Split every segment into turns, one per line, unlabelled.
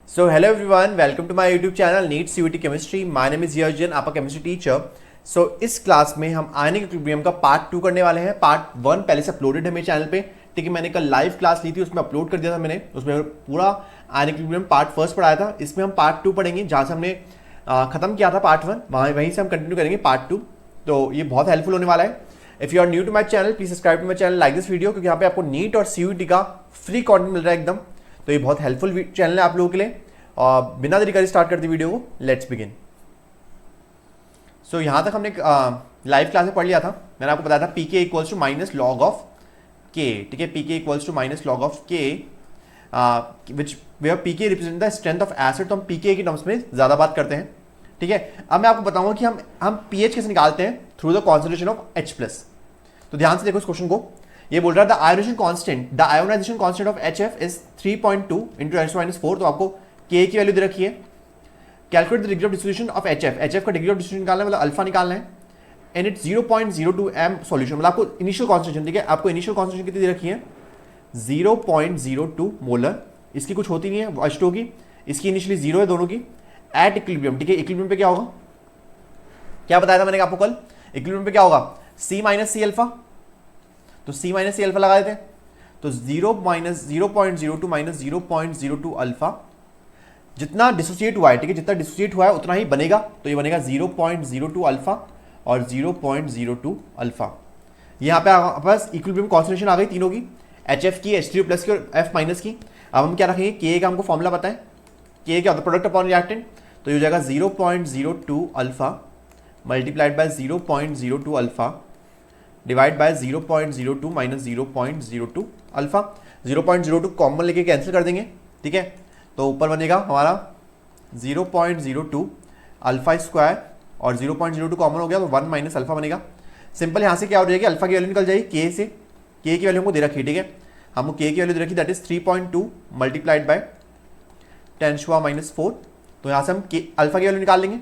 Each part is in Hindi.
So hello everyone, welcome to my YouTube channel NEET CUET Chemistry. My name is Yarjan, आपका केमिस्ट्री टीचर. सो इस क्लास में हम आयनिक इक्विलिब्रियम का पार्ट 2 करने वाले हैं. पार्ट 1 पहले से अपलोडेड है मेरे चैनल पे. ठीक है, मैंने कल लाइव क्लास ली थी, उसमें अपलोड कर दिया था मैंने. उसमें पूरा आयनिक इक्विलिब्रियम पार्ट फर्स्ट पढ़ाया था. इसमें हम पार्ट 2 पढ़ेंगे, जहाँ से हमने खत्म किया था पार्ट 1, वहीं से हम कंटिन्यू करेंगे पार्ट 2. तो ये बहुत हेल्पफुल होने वाला है. If you are new to my channel please subscribe to my channel, like this video, क्योंकि यहाँ पे आपको नीट और CUET का फ्री कंटेंट मिल रहा है एकदम. तो ये बहुत हेल्पफुल चैनल है आप लोगों के लिए. और बिना देरी करे स्टार्ट करते वीडियो को. Let's begin. सो यहाँ तक हमने लाइव क्लास में पढ़ लिया था. मैंने आपको बताया था P K equals to minus log of K. ठीक है, P K equals to minus log of K, which where P K represent the strength of acid. तो हम पी के टर्म्स में ज़्यादा बात करते हैं. ठीक है, अब मैं आपको बताऊंगा कि हम पीएच कैसे निकालते हैं through the concentration of H+. तो ध्यान से देखो इस क्वेश्चन को. ये बोल रहा है the ionisation constant of HF is 3.2 into 10⁻⁴. तो आपको के की वैल्यू दे रखी है. Calculate the degree of distribution of HF का डिग्री ऑफ डिस्ट्रीब्यूशन निकालना है, मतलब अल्फा निकालना है. एंड इट्स 0.02 m सॉल्यूशन, मतलब आपको इनिशियल कॉन्सेंट्रेशन. ठीक है, आपको इनिशियल कॉन्सेंट्रेशन कितनी दे रखी है? 0.02 मोलर. इसकी कुछ होती नहीं है H2 की, इसकी इनिशियली 0 है दोनों की. At equilibrium. ठीक है, इक्विलिब्रियम पे क्या होगा, क्या बताया था मैंने आपको कल? इक्विलिब्रियम पे क्या होगा? C minus C alpha. तो C माइनस सी अल्फा लगा देते हैं. तो 0.02 माइनस 0.02 अल्फा, जितना डिसोसिएट हुआ है, ठीक है, जितना डिसोसिएट हुआ है उतना ही बनेगा. तो ये बनेगा 0.02 अल्फा और 0.02 अल्फा. यहाँ पे पास इक्विलिब्रियम कॉन्सेंट्रेशन आ गई तीनों की, HF की, H3O प्लस की और F माइनस की. अब हम क्या रखेंगे? के का हमको फॉर्मूला पता है. के क्या होता है? Product upon reactant. तो ये हो जाएगा 0.02 alpha multiplied by 0.02 alpha divide by 0.02 minus 0.02 alpha. 0.02 common लेके कैंसिल कर देंगे. ठीक है, तो ऊपर बनेगा हमारा 0.02 अल्फा स्क्वायर और 0.02 कॉमन हो गया तो 1 माइनस अल्फा बनेगा. सिंपल. यहाँ से क्या हो जाएगी? अल्फा की वैल्यू निकल जाएगी के से. के की वैल्यू हमको दे रखी है. ठीक है, हमको के की वैल्यू दे रखी, दैट इज 3.2 मल्टीप्लाइड बाय 10⁻⁴. तो यहाँ से हम अल्फा की वैल्यू निकाल लेंगे.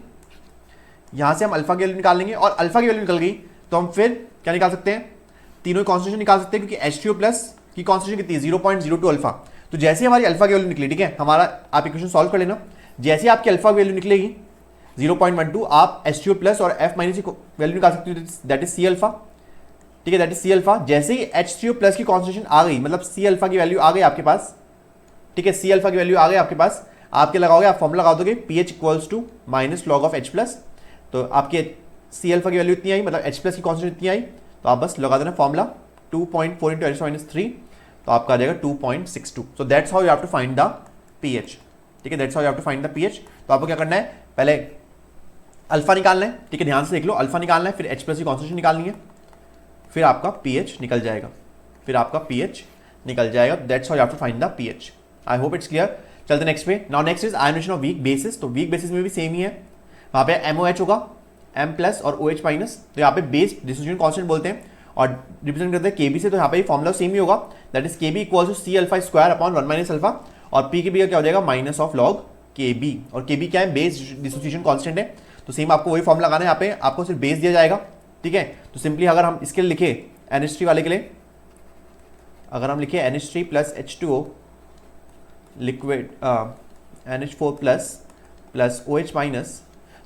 यहाँ से हम अल्फा की वैल्यू निकाल लेंगे और अल्फा की वैल्यू निकल गई तो हम फिर क्या निकाल सकते हैं? तीनों कॉन्सेंट्रेशन निकाल सकते हैं, क्योंकि H3O प्लस की कॉन्सेंट्रेशन कितनी है? 0.02 अल्फा. तो जैसे हमारी अल्फा की वैल्यू निकली, ठीक है, हमारा आप इक्वेशन सॉल्व कर लेना. जैसे आपकी अल्फा की वैल्यू निकलेगी 0.12, आप H3O प्लस और F माइनस की वैल्यू निकाल सकते हो, दैट इज सी अल्फा. ठीक है, दैट इज सी अल्फा. जैसे ही H3O प्लस की कॉन्सेंट्रेशन आ गई, मतलब सी अल्फा की वैल्यू आ गई आपके पास. ठीक है, सी अल्फा की वैल्यू आ गई आपके पास. आप क्या लगाओगे? आप फॉर्मूला लगा दोगे pH equals to minus log of H+. तो आपके सी अल्फा की वैल्यू इतनी आई, मतलब H+ की कॉन्सेंट्रेशन इतनी आई, तो आप बस लगा देना फॉर्मूला 2.4 इंटू 10⁻⁻3. तो आपका आ जाएगा 2.62. So that's how you have to find the pH. ठीक है, that's how you have to find the pH. तो आपको क्या करना है? पहले अल्फा निकालना है. ठीक है, ध्यान से देख लो. अल्फा निकालना है, फिर H+ की कॉन्सेंट्रेशन निकालनी है, फिर आपका पीएच निकल जाएगा. That's how you have to find the pH. I hope it's clear. चलते नेक्स्ट पे. Now next is ionisation of weak bases. तो वीक बेसिस में भी सेम ही है. वहाँ पे MOH होगा, M प्लस और OH माइनस. तो यहाँ पे बेस डिसोसिएशन कांस्टेंट बोलते हैं और रिप्रेजेंट करते हैं KB से. तो यहाँ पे फॉर्मूला सेम ही होगा, that is KB equals to C alpha square upon 1 minus alpha. और P के B का क्या हो जाएगा? Minus of log KB. और KB क्या है? बेस डिसोसिएशन कांस्टेंट है. तो सेम आपको वही फॉर्मूला लगाना है. यहाँ पे आपको सिर्फ बेस दिया जाएगा. ठीक है, तो सिंपली अगर हम इसके लिए लिखे NH3 वाले के लिए, अगर हम लिखे NH3 plus H2O liquid NH4 plus OH minus,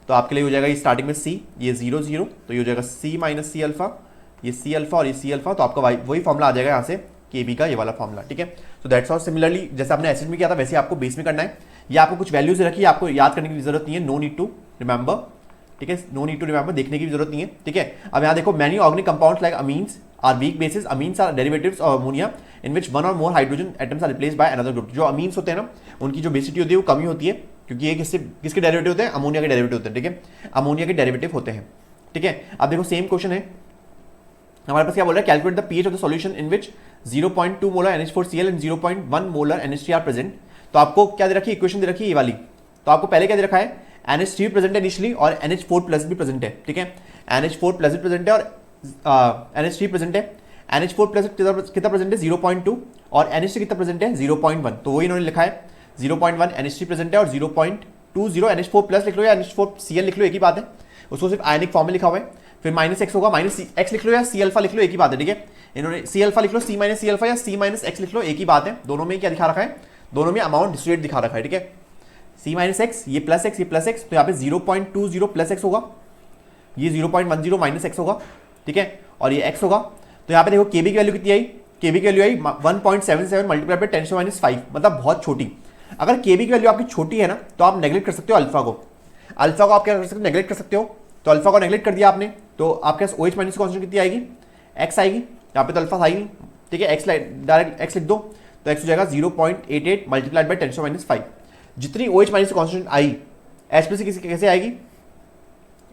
तो आपके लिए हो जाएगा ये स्टार्टिंग में C, ये 0 0, तो ये हो जाएगा C माइनस सी अल्फा, ये C अल्फा और ये C अल्फा. तो आपका वही फॉर्मूला आ जाएगा यहाँ से KB का, ये वाला फॉर्मूला. ठीक है, तो दैट्स ऑल. सिमिलरली जैसे आपने एसिड में किया था वैसे आपको बेस में करना है. ये आपको कुछ वैल्यूज रखी है, आपको याद करने की जरूरत नहीं है. No need to remember. ठीक है, नो नीड टू रिमेंबर, देखने की जरूरत नहीं है. ठीक है, अब यहाँ देखो, many organic compounds like amines are weak bases. Amines are derivatives of ammonia in which one और more hydrogen atoms are replaced by another group. जो अमीन्स होते हैं ना, उनकी जो बेसिटी होती है वो कमी होती है, क्योंकि ये किसके डेरिवेटिव होते हैं? अमोनिया के डेरिवेटिव होते हैं. ठीक है, अमोनिया के डेरिवेटिव होते हैं. ठीक है, अब देखो सेम क्वेश्चन है हमारे पास. क्या बोल रहा है? Calculate the pH of the solution in which 0.2 molar NH4Cl and 0.1 molar NH3 are present. तो आपको क्या दे रखी है? इक्वेशन दे रखी है ये वाली. तो आपको पहले क्या दे रखा है? NH3 प्रेजेंट है इनिशियली और NH4 प्लस भी प्रेजेंट है. ठीक है, NH4 प्लस भी प्रेजेंट है और NH3 प्रेजेंट है. NH4 प्लस कितना प्रेजेंट है? 0.2. और NH3 कितना प्रेजेंट है? 0.1. तो वही इन्होंने लिखा है 0.1 NH3 प्रेजेंट है और 0.20 NH4 प्लस लिख लो या NH4Cl लिख लो, एक ही बात है. उसको सिर्फ आयनिक फॉर्म में लिखा हुआ है. फिर माइनस एक्स होगा, माइनस एक्स लिख लो या सी अल्फा लिख लो, एक ही बात है. ठीक है, इन्होंने सी अल्फा लिख लो, सी माइनस अल्फा या सी माइनस एक्स लिख लो, एक ही बात है. दोनों में क्या दिखा रखा है? दोनों में अमाउंट डिस्ट्रीब्यूट दिखा रखा है. ठीक है, सी माइनस एक्स, ये प्लस एक्स, ये प्लस एक्स, तो यहाँ पे 0.20 प्लस एक्स होगा, ये 0.10 माइनस एक्स होगा, ठीक है, और ये एक्स होगा। तो यहाँ पे देखो केबी की वैल्यू कितनी आई, केबी की वैल्यू आई 1.77 मल्टीप्लाई बाय 10⁻⁵, मतलब बहुत छोटी। अगर केबी की वैल्यू आपकी छोटी है ना, तो आप नेगलेक्ट कर सकते हो अल्फा को। अल्फा को आप क्या कर सकते हो, नेगलेक्ट कर सकते हो। तो अल्फा को नेगलेक्ट कर दिया आपने, तो आपके पास OH माइनस कॉन्स्टेंट कितनी आएगी, एक्स आएगी। यहाँ पे तो अल्फा था ही नहीं, ठीक है, एक्स डायरेक्ट एक्स लिख दो, तो एक्स हो जाएगा 0.88 मल्टीप्लाइड बाय 10⁻⁵। जितनी OH minus constant I, H plus की कैसे आएगी,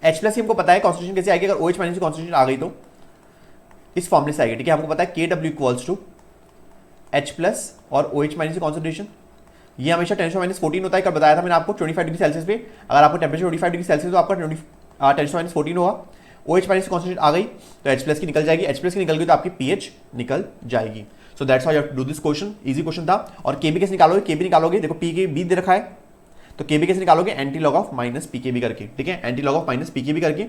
H प्लस की हमको पता है कॉन्स्टेंट कैसे आएगी, अगर OH माइनस की कॉन्स्टेंट आ गई तो इस फॉर्मूले से आएगी, ठीक है। हमको पता है KW equals to H plus और OH माइनस की कॉन्सेंट्रेशन, ये हमेशा 10⁻14 होता है। कब बताया था मैंने आपको, 25 डिग्री सेल्सियस पे अगर आपको टेम्परेचर 25 डिग्री सेल्सियस तो आपका 10⁻14 होगा। OH माइनस कॉन्सेंट्रेशन आ गई तो H प्लस की निकल जाएगी, H प्लस की निकल गई तो आपकी pH निकल जाएगी। So that's how you have to do this question, easy question था। और केबी कैसे निकालोगे, केबी निकालोगे, देखो पी के बी दे रखा है, तो केबी कैसे निकालोगे, anti log of minus pKb करके, ठीक है, anti log of minus pKb करके,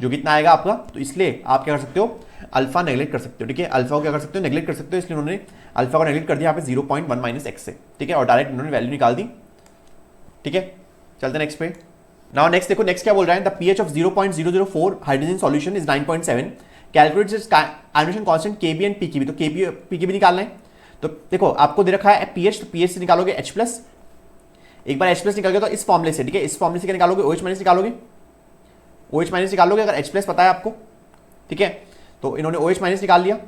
जो कितना आएगा आपका। तो इसलिए आप क्या कर सकते हो, अल्फा नेगलेक्ट कर सकते हो, ठीक है, अल्फा को क्या कर सकते हो, नेगलेक्ट कर सकते हो। इसलिए उन्होंने अल्फा को नेगलेक्ट कर दिया यहाँ पे 0.1 माइनस एक्स से, ठीक है, और डायरेक्ट उन्होंने वैल्यू निकाल दी, ठीक है। चलते नेक्स्ट पे। नाउ नेक्स्ट देखो, नेक्स्ट क्या बोल रहा है, the pH of 0.004 hydrogen solution is 9.7, calculate ionisation constant KB and pKb. तो केबी पीकेबी निकालना है, तो देखो आपको दे रखा है पीएच, तो पीएच से निकालोगे H प्लस, एक बार H प्लस निकल गया तो इस फॉर्मूले से, ठीक है, इस फॉर्मूले से क्या निकालोगे, OH माइनस निकालोगे, OH माइनस निकालोगे अगर H प्लस पता है आपको, ठीक है। तो इन्होंने OH माइनस निकाल लिया।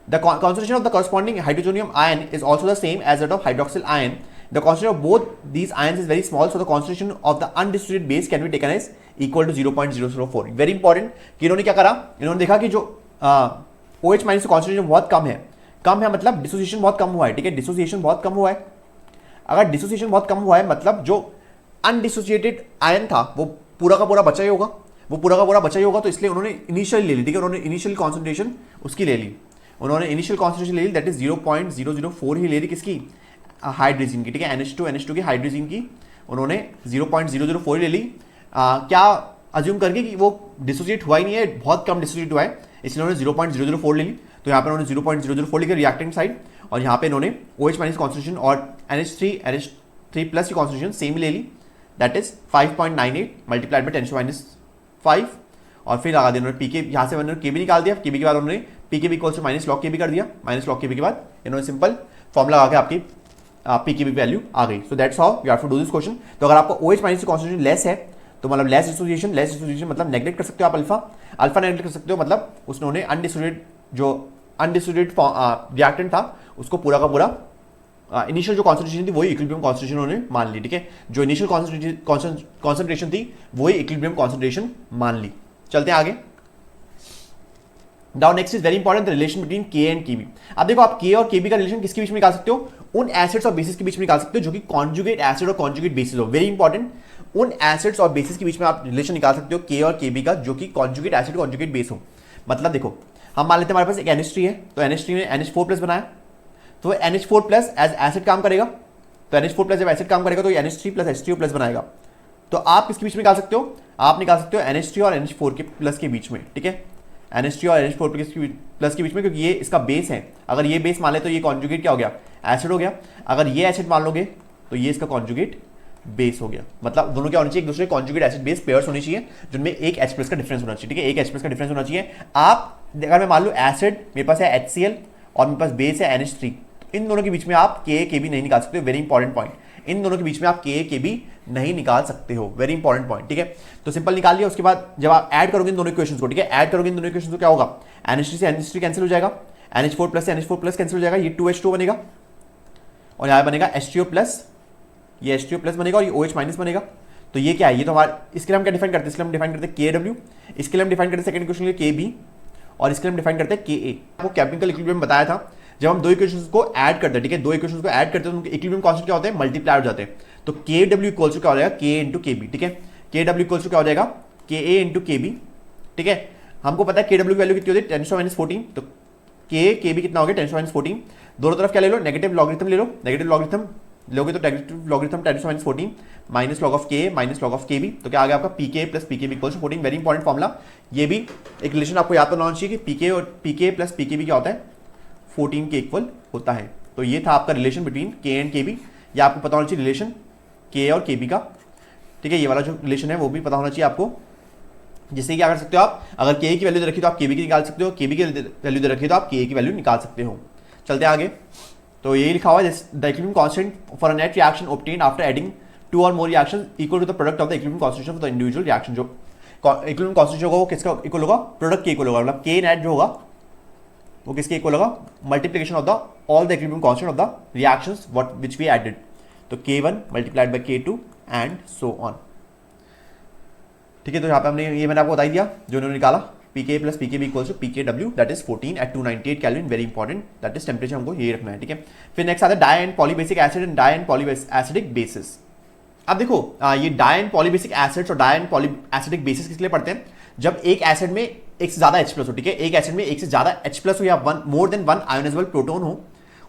The concentration of the corresponding hydroxonium ion is also the same as that of hydroxyl ion. The concentration of both these ions is very small, so the concentration of the undistributed base can be taken as equal to 0.004। Very important कि इन्होंने क्या करा, इन्होंने देखा कि जो OH माइनस कॉन्सेंट्रेशन बहुत कम है, कम है मतलब डिसोसिएशन बहुत कम हुआ है, ठीक है, डिसोसिएशन बहुत कम हुआ है। अगर डिसोसिएशन बहुत कम हुआ है मतलब जो अनडिसोसिएटेड आयन था वो पूरा का पूरा बचा ही होगा, वो पूरा का पूरा बचा ही होगा। तो इसलिए उन्होंने इनिशियल ले ली, ठीक है, उन्होंने इनिशियल कॉन्सेंट्रेशन उसकी ले ली, उन्होंने इनिशियल कॉन्सेंट्रेशन ले ली, दैट इज 0.004 ही ले ली, किसकी, हाइड्रोजन की, ठीक है, NH2 की हाइड्रोजन की उन्होंने 0.004 ले ली। क्या अज्यूम करके कि वो डिसोसिएट हुआ ही नहीं है, बहुत कम डिसोसिएट हुआ है, इसलिए उन्होंने 0.004 ले ली। तो यहाँ पर उन्होंने 0.004 लिखा रिएक्टेंट साइड, और यहाँ पे इन्होंने OH माइनस कॉन्सेंट्रेशन और NH3 प्लस की कॉन्सेंट्रेशन सेम ले ली, दैट इज 5.98 मल्टीप्लाइड बाय 10⁻5, और फिर लगा दिया उन्होंने पीके, यहाँ से उन्होंने केबी निकाल दिया, केबी के बाद उन्होंने pKb equals to minus log Kb कर दिया, माइनस लॉग केबी के बाद इन्होंने सिंपल फॉर्मूला लगा के आपकी पीकेबी वैल्यू आ गई। So that's how you have to do this question. तो अगर आपको OH माइनस की कॉन्सेंट्रेशन लेस है तो मतलब लेस डिसोसिएशन मतलब नेगलेक्ट कर सकते हो आप अल्फा नेगलेक्ट कर सकते हो, मतलब उसने अनडिसोसिएटेड रिएक्टेंट था उसको पूरा का पूरा इनिशियल जो कॉन्सेंट्रेशन थी वही इक्विलिब्रियम कॉन्सेंट्रेशन उन्होंने मान ली, ठीक है, जो इनिशियल कॉन्सेंट्रेशन थी वही इक्विलिब्रियम कॉन्सेंट्रेशन मान ली। चलते हैं आगे। Now next is very important, the relation between के एंड केबी। अब देखो आप के और केबी का रिलेशन किसके बीच में निकाल सकते हो, उन एसिड्स और बेसिस के बीच में निकाल सकते हो जो कि कॉन्जुगेट एसिड और कॉन्जुगेट बेसिस हो। वेरी इंपॉर्टेंट, उन एसिड्स और बेसिस के बीच में आप रिलेशन निकाल सकते हो के और केबी का जो कि कॉन्जुगेट एसिड कॉन्जुगेट बेस हो। मतलब देखो हम मान लेते हैं हमारे पास एक NH3 है, तो NH3 ने NH4 प्लस बनाया, तो NH4 प्लस एज एसिड काम करेगा, तो NH4 प्लस जब एसिड काम करेगा तो NH3 प्लस H3O प्लस बनाएगा। तो आप किसके बीच में निकाल सकते हो, आप निकाल सकते हो NH3 और NH4 के प्लस के बीच में, ठीक है, NH3 और NH4 प्लस के बीच में, क्योंकि ये इसका बेस है। अगर ये बेस मान ले तो ये कॉन्जुगेट क्या हो गया, एसिड हो गया। अगर ये एसिड मान लोगे तो ये इसका कॉन्जुगेट बेस हो गया। मतलब दोनों क्या होने चाहिए, एक दूसरे कॉन्जुगेट एसिड बेस पेयर्स होने चाहिए जिनमें एक H प्लस का डिफरेंस होना चाहिए, ठीक है, एक H प्लस का डिफरेंस होना चाहिए। आप अगर मैं मान लो एसिड मेरे पास है HCl और मेरे पास बेस है NH3, इन दोनों के बीच में आप KA नहीं निकाल सकते हो। वेरी इंपॉर्टेंट पॉइंट, इन दोनों के बीच में आप KA नहीं निकाल सकते हो, वेरी इंपॉर्टेंट पॉइंट, ठीक है। तो सिंपल निकाल लिया। उसके बाद जब आप ऐड करोगे इन दोनों इक्वेशंस को, ठीक है, ऐड करोगे इन दोनों इक्वेशंस को, क्या होगा, NH3 से NH3 कैंसिल हो जाएगा, NH4 प्लस से NH4 प्लस कैंसिल हो जाएगा, ये 2H2 बनेगा और यहाँ बनेगा H3O प्लस, ये H3O प्लस बनेगा और ये OH माइनस बनेगा। तो ये क्या है, ये तो हमारा, इसके लिए हम क्या डिफाइन करते हैं, इसके लिए हम डिफाइन करते हैं KW, इसके लिए हम डिफाइन करते हैं सेकंड इक्वेशन के KB, और इसके लिए हम डिफाइन करते हैं KA। आपको केमिकल इक्विलिब्रियम बताया था, जब हम दो इक्वेशंस को ऐड करते हैं, ठीक है, दो इक्वेशंस को ऐड करते हैं तो उनके इक्विलिब्रियम कांस्टेंट क्या होते हैं, मल्टीप्लाई हो जाते हैं। तो KW इक्वल्स टू क्या हो जाएगा, KA इंटू KB, ठीक है, KW इक्वल्स टू क्या हो जाएगा, KA इंटू KB, ठीक है। हमको पता है KW की वैल्यू कितनी होती है, 10⁻14, तो KB कितना हो गया, 10⁻14। दोनों तरफ क्या ले लो, नेगेटिव लॉगरिथम ले लो, नेगेटिव लॉगरिथम लोगे तो negative logarithm 10⁻14 minus log of KA minus log of KB, तो क्या आ गया आपका PK plus PKB equals to 14। Very important formula, ये भी एक रिलेशन आपको याद तो होना चाहिए कि PK और PK प्लस PKB क्या होता है, 14 के इक्वल होता है। तो ये था आपका relation between K and KB, ये आपको पता होना चाहिए रिलेशन। के और के बी का, ठीक है, ये वाला जो रिलेशन है वो भी पता होना चाहिए आपको, जिससे क्या कर सकते हो आप, अगर के की वैल्यू दे रखी तो आप के बी की निकाल सकते हो, के बी की वैल्यू दे रखी तो आप के की वैल्यू निकाल सकते हो। चलते हैं आगे। तो ये लिखा हुआ है the equilibrium constant for a net reaction obtained after adding 2 और more reactions equal to the product of the equilibrium constant of the individual reaction. जो इक्विलिब्रियम कांस्टेंट होगा वो किसका इक्वल होगा, प्रोडक्ट के इक्वल होगा, मतलब के नेट जो होगा वो किसके इक्वल होगा, multiplication of the all the equilibrium constant of the reactions what which we added. तो k1 multiplied by k2 and so on, ठीक है। तो यहाँ पे हमने ये मैंने आपको बता दिया जो उन्होंने निकाला, pk plus pkb equals to pkw that is 14 at 298 kelvin, very important, that is temperature हमको ये रखना है, ठीक है। फिर नेक्स्ट आता है di and polybasic acid and di and polyacidic bases. अब देखो ये डाई एंड पॉलीबेसिक एसिड्स और डाई एंड पॉलीएसिडिक बेसिस किस लिए पढ़ते हैं, जब एक एसिड में एक से ज्यादा H+ हो, ठीक है, एक एसिड में एक से ज्यादा H+ हो या more than one ionisable proton हो,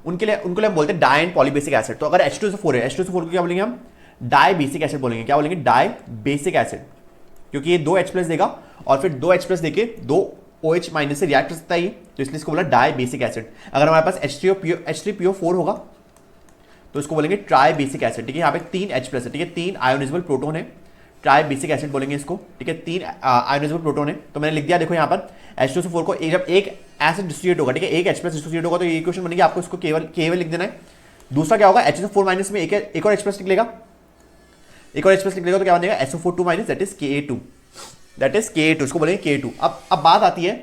उनके लिए हम बोलते हैं डाई एंड पॉलीबेसिक एसिड। तो अगर H2SO4 है, H2SO4 को क्या बोलेंगे हम, डाई बेसिक एसिड बोलेंगे, क्या बोलेंगे, डाई बेसिक एसिड, क्योंकि ये 2 H+ देगा और फिर 2 H+ देके 2 OH- से रिएक्ट कर सकता है ये, तो इसलिए इसको बोला डाई बेसिक एसिड। अगर हमारे पास H3PO4 होगा तो इसको बोलेंगे ट्राई बेसिक एसिड, ठीक है। यहाँ पे 3 H+ है, ठीक है, 3 आयोनाइजेबल प्रोटॉन है, ट्राई बेसिक एसिड बोलेंगे इसको, ठीक है, 3 आयोनाइजेबल प्रोटॉन है। तो मैंने लिख दिया, देखो यहाँ पर H2SO4 को जब एक एसिड डिस्ट्रीब्यूट होगा, ठीक है, एक H+ डिस्ट्रीब्यूट होगा तो ये इक्वेशन बनेगी, आपको इसको केवल लिख देना है। दूसरा क्या होगा, HSO4- में एक और H+ निकलेगा, एक और H+ निकलेगा तो क्या बनेगा, SO4 that is Ka2, that is Ka2, इसको बोलेंगे K2। अब बात आती है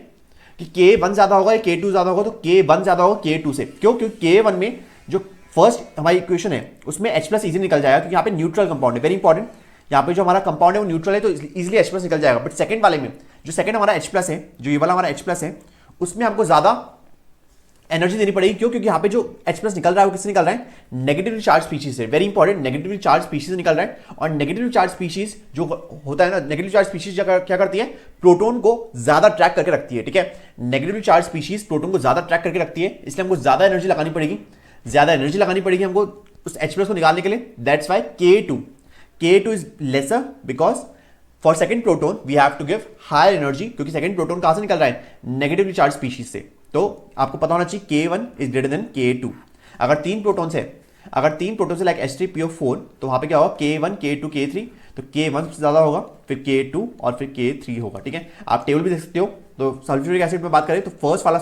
कि K1 ज्यादा होगा या K2 ज्यादा होगा, तो K1 ज्यादा होगा K2 से, क्यों, क्योंकि K1 में जो फर्स्ट हमारी इक्वेशन है उसमें H+ इजी निकल जाएगा, क्योंकि यहाँ पे न्यूट्रल कंपाउंड है, वेरी इंपॉर्टेंट, यहाँ पे जो हमारा कंपाउंड है वो न्यूट्रल है तो इजीली H+ निकल जाएगा। बट सेकंड वाले में जो सेकंड हमारा H+ है, जो ये वाला हमारा H+ है, उसमें हमको ज्यादा एनर्जी देनी पड़ेगी, क्यों, क्योंकि यहाँ पे जो H+ निकल रहा है वो किससे निकल रहा है, नेगेटिवली चार्ज स्पीशीज से, very important, negatively charge species से निकल रहा है। और नेगेटिवली चार्ज स्पीशीज जो होता है ना, नेगेटिव चार्ज स्पीशीज क्या करती है, प्रोटॉन को ज्यादा ट्रैक करके रखती है, ठीक है, नेगेटिव चार्ज स्पीशीज प्रोटॉन को ज्यादा ट्रैक करके रखती है, इसलिए हमको ज्यादा एनर्जी लगानी पड़ेगी, ज्यादा एनर्जी लगानी पड़ेगी हमको उस H+ को निकालने के लिए, that's why K2 is lesser because for second proton we have to give higher energy, क्योंकि सेकंड प्रोटॉन कहां से निकल रहा है, नेगेटिवली चार्ज स्पीशीज से। तो आपको पता होना चाहिए K1 is greater than K2। अगर 3 प्रोटॉन्स है, लाइक H3PO4, तो वहां पे क्या होगा, K1 K2 K3, तो K1 से ज्यादा होगा, फिर K2 और फिर K3 होगा, ठीक है। आप टेबल भी देख सकते हो। तो सल्फ्यूरिक एसिड में बात करें तो फर्स्ट वाला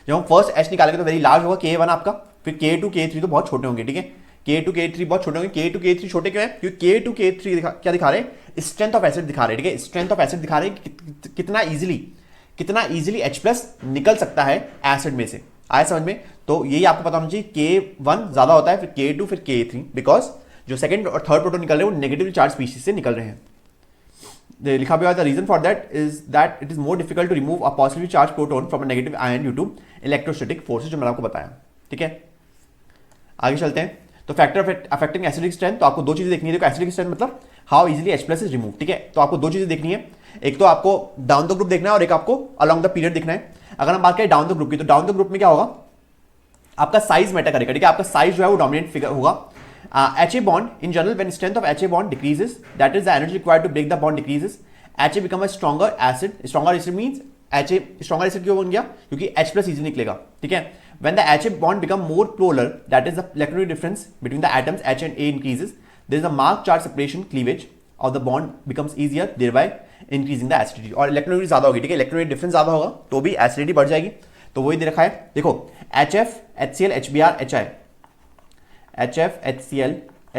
जब हम फर्स्ट H निकालेंगे तो वेरी लार्ज होगा K1 आपका, फिर K2 K3 तो बहुत छोटे होंगे, ठीक है, K2 K3 बहुत छोटे होंगे। K2 K3 छोटे क्यों है, क्योंकि K2 K3 क्या दिखा रहे हैं, स्ट्रेंथ ऑफ एसिड दिखा रहे हैं, ठीक है, स्ट्रेंथ ऑफ एसिड दिखा रहे हैं कितना इजीली H+ निकल सकता है एसिड में से, आया समझ में। तो यही आपको पता होना चाहिए, K1 ज्यादा होता है, फिर K2 फिर K3, बिकॉज जो सेकंड और थर्ड प्रोटॉन निकल रहे हैं वो नेगेटिव चार्ज स्पीशीज से निकल रहे हैं। लिखा हुआ है the reason for that is that it is more difficult to remove a positively charged proton from a negative ion due to electrostatic forces, जो मैंने आपको बताया, ठीक है। आगे चलते हैं। तो फैक्टर अफेक्टिंग एसिडिक स्ट्रेंथ, तो आपको 2 चीजें देखनी है। देखो एसिडिक स्ट्रेंथ मतलब how easily H+ is remove, ठीक है। तो आपको 2 चीजें देखनी है, एक तो आपको डाउन द ग्रुप देखना है और एक आपको अलोंग द पीरियड देखना है। अगर हम बात करें डाउन द ग्रुप की, तो डाउन द ग्रुप में क्या होगा, आपका साइज मैटर करेगा, ठीक है, आपका साइज जो है वो डोमिनेंट फिगर होगा। HA bond in general when strength of HA bond decreases, that is the energy required to break the bond decreases, HA become a stronger acid. Stronger acid means HA stronger acid क्यों बन गया, क्योंकि H+ इजी निकलेगा, ठीक है। When the HA bond become more polar, that is the electronic difference between the atoms H and A increases, there is a marked charge separation cleavage of the bond becomes easier, thereby increasing the acidity। और इलेक्ट्रोनिक ज्यादा होगी, ठीक है, इलेक्ट्रोनिक डिफरेंस ज्यादा होगा तो भी एसिडिटी बढ़ जाएगी। तो वही दे रखा है, देखो HF HCl HBr HI, HF HCl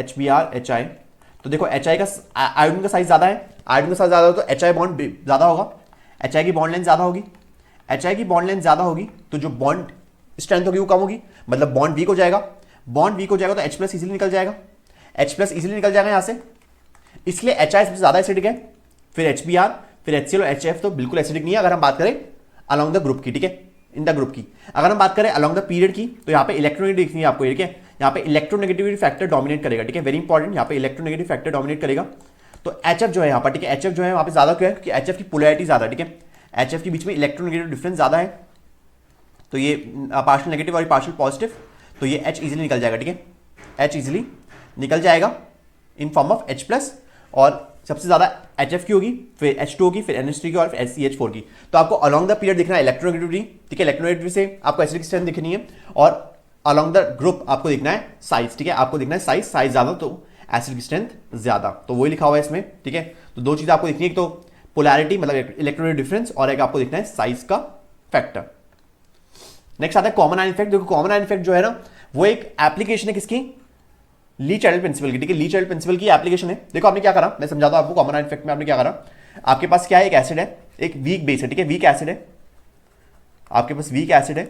HBr HI, तो देखो HI का आयोडीन का साइज ज्यादा है, आयोडीन का साइज ज्यादा हो तो HI बॉन्ड ज्यादा होगा, HI की बॉन्ड लेंथ ज्यादा होगी, HI की बॉन्ड लेंथ ज्यादा होगी तो जो बॉन्ड स्ट्रेंथ होगी वो कम होगी, मतलब बॉन्ड वीक हो जाएगा, बॉन्ड वीक हो जाएगा तो H+ इजीली निकल जाएगा, H+ इजीली निकल जाएगा यहां से, इसलिए HI सबसे ज्यादा एसिडिक है, फिर HBr फिर HCl और HF तो बिल्कुल एसिडिक नहीं है। अगर हम बात करें अलोंग द ग्रुप की, ठीक है, इन द ग्रुप की। अगर हम बात करें अलोंग द पीरियड की, तो यहाँ पे इलेक्ट्रोनेगेटिव दिखनी है आपको, ठीक है, यहाँ पे इलेक्ट्रोनेगेटिविटी फैक्टर डोमिनेट करेगा, ठीक है, वेरी इंपॉर्टेंट, यहाँ पे इलेक्ट्रोनेगेटिव फैक्टर डोमिनेट करेगा। तो HF जो है यहाँ पर, ठीक है, HF जो है वहां पे ज्यादा क्यों है, क्योंकि HF की पोलैरिटी ज्यादा, ठीक है, HF के बीच में इलेक्ट्रोनेगेटिव डिफरेंस ज्यादा है, तो ये पार्शियल नेगेटिव और पार्शियल पॉजिटिव, तो ये H इजीली निकल जाएगा, ठीक है, H इजीली निकल जाएगा इन फॉर्म ऑफ H+, और सबसे ज्यादा HF की होगी, फिर H2 होगी, फिर NH3 की और फिर CH4 की। तो आपको अलोंग द पीरियड दिखना है इलेक्ट्रोनेगेटिविटी, ठीक है, इलेक्ट्रोनेगेटिविटी से आपको एसिडिक स्ट्रेंथ दिखनी है, और अलोंग द ग्रुप आपको दिखना है साइज, ठीक है, आपको दिखना है साइज ज्यादा तो एसिड की स्ट्रेंथ ज्यादा, तो वही लिखा हुआ है इसमें, ठीक है। तो दो चीजें आपको दिखनी है, एक तो पोलैरिटी मतलब इलेक्ट्रोनेट डिफरेंस, और एक आपको दिखना है साइज का फैक्टर। नेक्स्ट आता है कॉमन आयन इफेक्ट। देखो कॉमन आयन इफेक्ट जो है ना वो एक एप्लीकेशन है किसकी, ली चाइल्ड प्रिंसिपल की, ठीक है। ली चाइल्ड प्रिंसिपल की एप्लीकेशन है। देखो आपने क्या करा, मैं समझाता हूं आपको कॉमन आयन इफेक्ट में आपने क्या करा। आपके पास क्या है, एक एसिड है, एक वीक बेस है, ठीक है। वीक एसिड है, आपके पास वीक एसिड है,